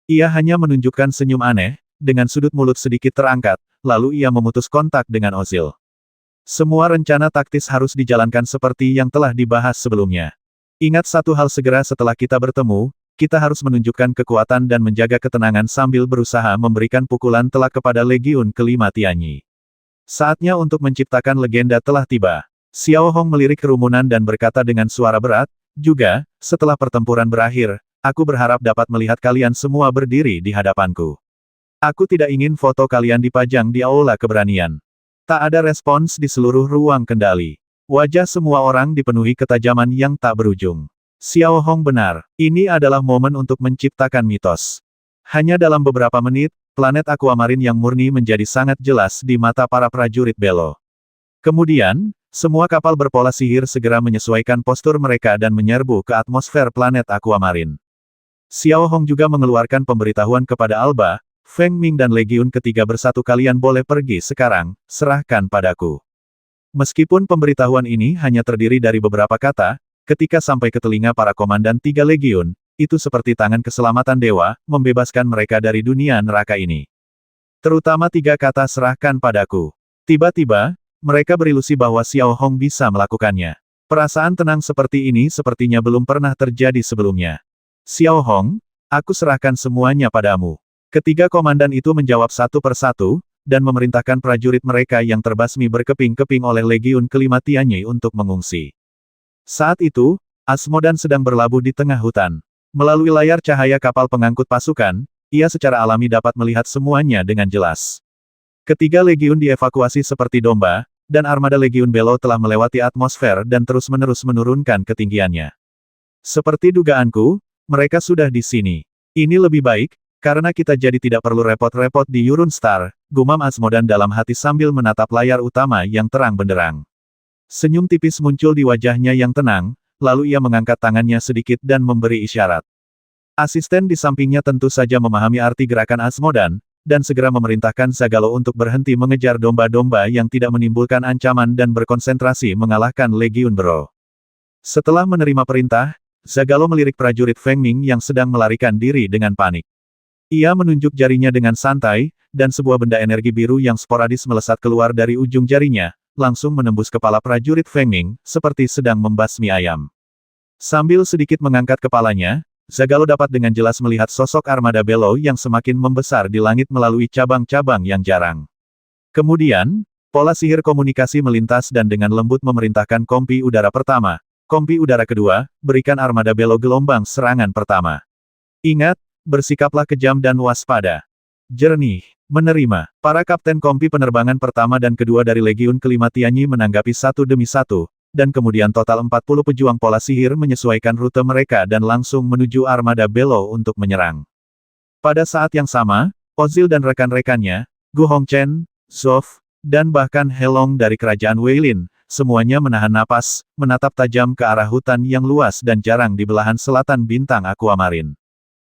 Ia hanya menunjukkan senyum aneh, dengan sudut mulut sedikit terangkat, lalu ia memutus kontak dengan Ozil. Semua rencana taktis harus dijalankan seperti yang telah dibahas sebelumnya. Ingat satu hal, segera setelah kita bertemu, kita harus menunjukkan kekuatan dan menjaga ketenangan sambil berusaha memberikan pukulan telak kepada Legiun Kelima Tianyi. Saatnya untuk menciptakan legenda telah tiba. Xiao Hong melirik kerumunan dan berkata dengan suara berat, juga, setelah pertempuran berakhir, aku berharap dapat melihat kalian semua berdiri di hadapanku. Aku tidak ingin foto kalian dipajang di aula keberanian. Tak ada respons di seluruh ruang kendali. Wajah semua orang dipenuhi ketajaman yang tak berujung. Xiao Hong benar, ini adalah momen untuk menciptakan mitos. Hanya dalam beberapa menit, planet Aquamarine yang murni menjadi sangat jelas di mata para prajurit Belo. Kemudian, semua kapal berpola sihir segera menyesuaikan postur mereka dan menyerbu ke atmosfer planet Aquamarine. Xiao Hong juga mengeluarkan pemberitahuan kepada Alba, Feng Ming dan Legiun ketiga bersatu, kalian boleh pergi sekarang, serahkan padaku. Meskipun pemberitahuan ini hanya terdiri dari beberapa kata, ketika sampai ke telinga para komandan 3 Legiun, itu seperti tangan keselamatan dewa, membebaskan mereka dari dunia neraka ini. Terutama 3 kata serahkan padaku. Tiba-tiba, mereka berilusi bahwa Xiao Hong bisa melakukannya. Perasaan tenang seperti ini sepertinya belum pernah terjadi sebelumnya. Xiao Hong, aku serahkan semuanya padamu. Ketiga komandan itu menjawab satu persatu, dan memerintahkan prajurit mereka yang terbasmi berkeping-keping oleh Legiun Kelima Tianyi untuk mengungsi. Saat itu, Asmodan sedang berlabuh di tengah hutan. Melalui layar cahaya kapal pengangkut pasukan, ia secara alami dapat melihat semuanya dengan jelas. Ketiga legiun dievakuasi seperti domba, dan armada Legiun Belo telah melewati atmosfer dan terus-menerus menurunkan ketinggiannya. Seperti dugaanku, mereka sudah di sini. Ini lebih baik, karena kita jadi tidak perlu repot-repot di Yurun Star, gumam Asmodan dalam hati sambil menatap layar utama yang terang benderang. Senyum tipis muncul di wajahnya yang tenang, lalu ia mengangkat tangannya sedikit dan memberi isyarat. Asisten di sampingnya tentu saja memahami arti gerakan Asmodan, dan segera memerintahkan Zagalo untuk berhenti mengejar domba-domba yang tidak menimbulkan ancaman dan berkonsentrasi mengalahkan Legiun Bero. Setelah menerima perintah, Zagalo melirik prajurit Feng Ming yang sedang melarikan diri dengan panik. Ia menunjuk jarinya dengan santai, dan sebuah benda energi biru yang sporadis melesat keluar dari ujung jarinya, langsung menembus kepala prajurit Feng Ming, seperti sedang membasmi ayam. Sambil sedikit mengangkat kepalanya, Zagalo dapat dengan jelas melihat sosok armada Belo yang semakin membesar di langit melalui cabang-cabang yang jarang. Kemudian, pola sihir komunikasi melintas dan dengan lembut memerintahkan kompi udara pertama, kompi udara kedua, berikan armada Belo gelombang serangan pertama. Ingat, bersikaplah kejam dan waspada. Jernih, menerima. Para kapten kompi penerbangan pertama dan kedua dari Legiun kelima Tianyi menanggapi satu demi satu, dan kemudian total 40 pejuang pola sihir menyesuaikan rute mereka dan langsung menuju armada Belo untuk menyerang. Pada saat yang sama, Ozil dan rekan-rekannya, Gu Hongchen, Zof, dan bahkan Helong dari kerajaan Weilin, semuanya menahan napas, menatap tajam ke arah hutan yang luas dan jarang di belahan selatan bintang Aquamarine.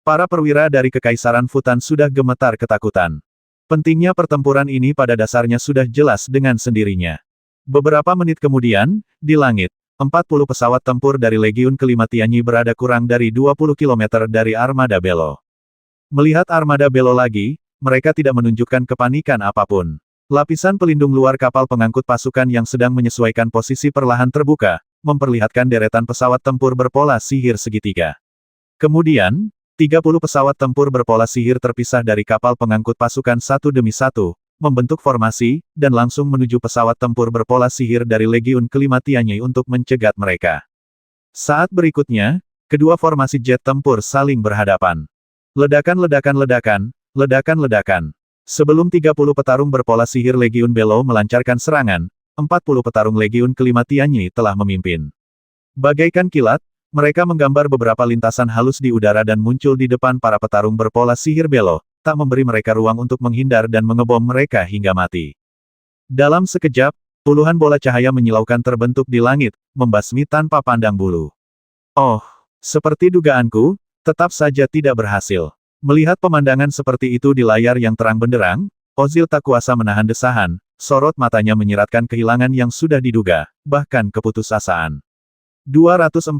Para perwira dari Kekaisaran Futan sudah gemetar ketakutan. Pentingnya pertempuran ini pada dasarnya sudah jelas dengan sendirinya. Beberapa menit kemudian, di langit, 40 pesawat tempur dari Legiun kelima Tianyi berada kurang dari 20 km dari armada Belo. Melihat armada Belo lagi, mereka tidak menunjukkan kepanikan apapun. Lapisan pelindung luar kapal pengangkut pasukan yang sedang menyesuaikan posisi perlahan terbuka, memperlihatkan deretan pesawat tempur berpola sihir segitiga. Kemudian, 30 pesawat tempur berpola sihir terpisah dari kapal pengangkut pasukan satu demi satu, membentuk formasi, dan langsung menuju pesawat tempur berpola sihir dari Legiun kelima Tianyi untuk mencegat mereka. Saat berikutnya, kedua formasi jet tempur saling berhadapan. Ledakan-ledakan-ledakan, ledakan-ledakan. Sebelum 30 petarung berpola sihir Legiun Belo melancarkan serangan, 40 petarung Legiun kelima Tianyi telah memimpin. Bagaikan kilat, mereka menggambar beberapa lintasan halus di udara dan muncul di depan para petarung berpola sihir Belo, tak memberi mereka ruang untuk menghindar dan mengebom mereka hingga mati. Dalam sekejap, puluhan bola cahaya menyilaukan terbentuk di langit, membasmi tanpa pandang bulu. Oh, seperti dugaanku, tetap saja tidak berhasil. Melihat pemandangan seperti itu di layar yang terang benderang, Ozil tak kuasa menahan desahan, sorot matanya menyiratkan kehilangan yang sudah diduga, bahkan keputusasaan. 245.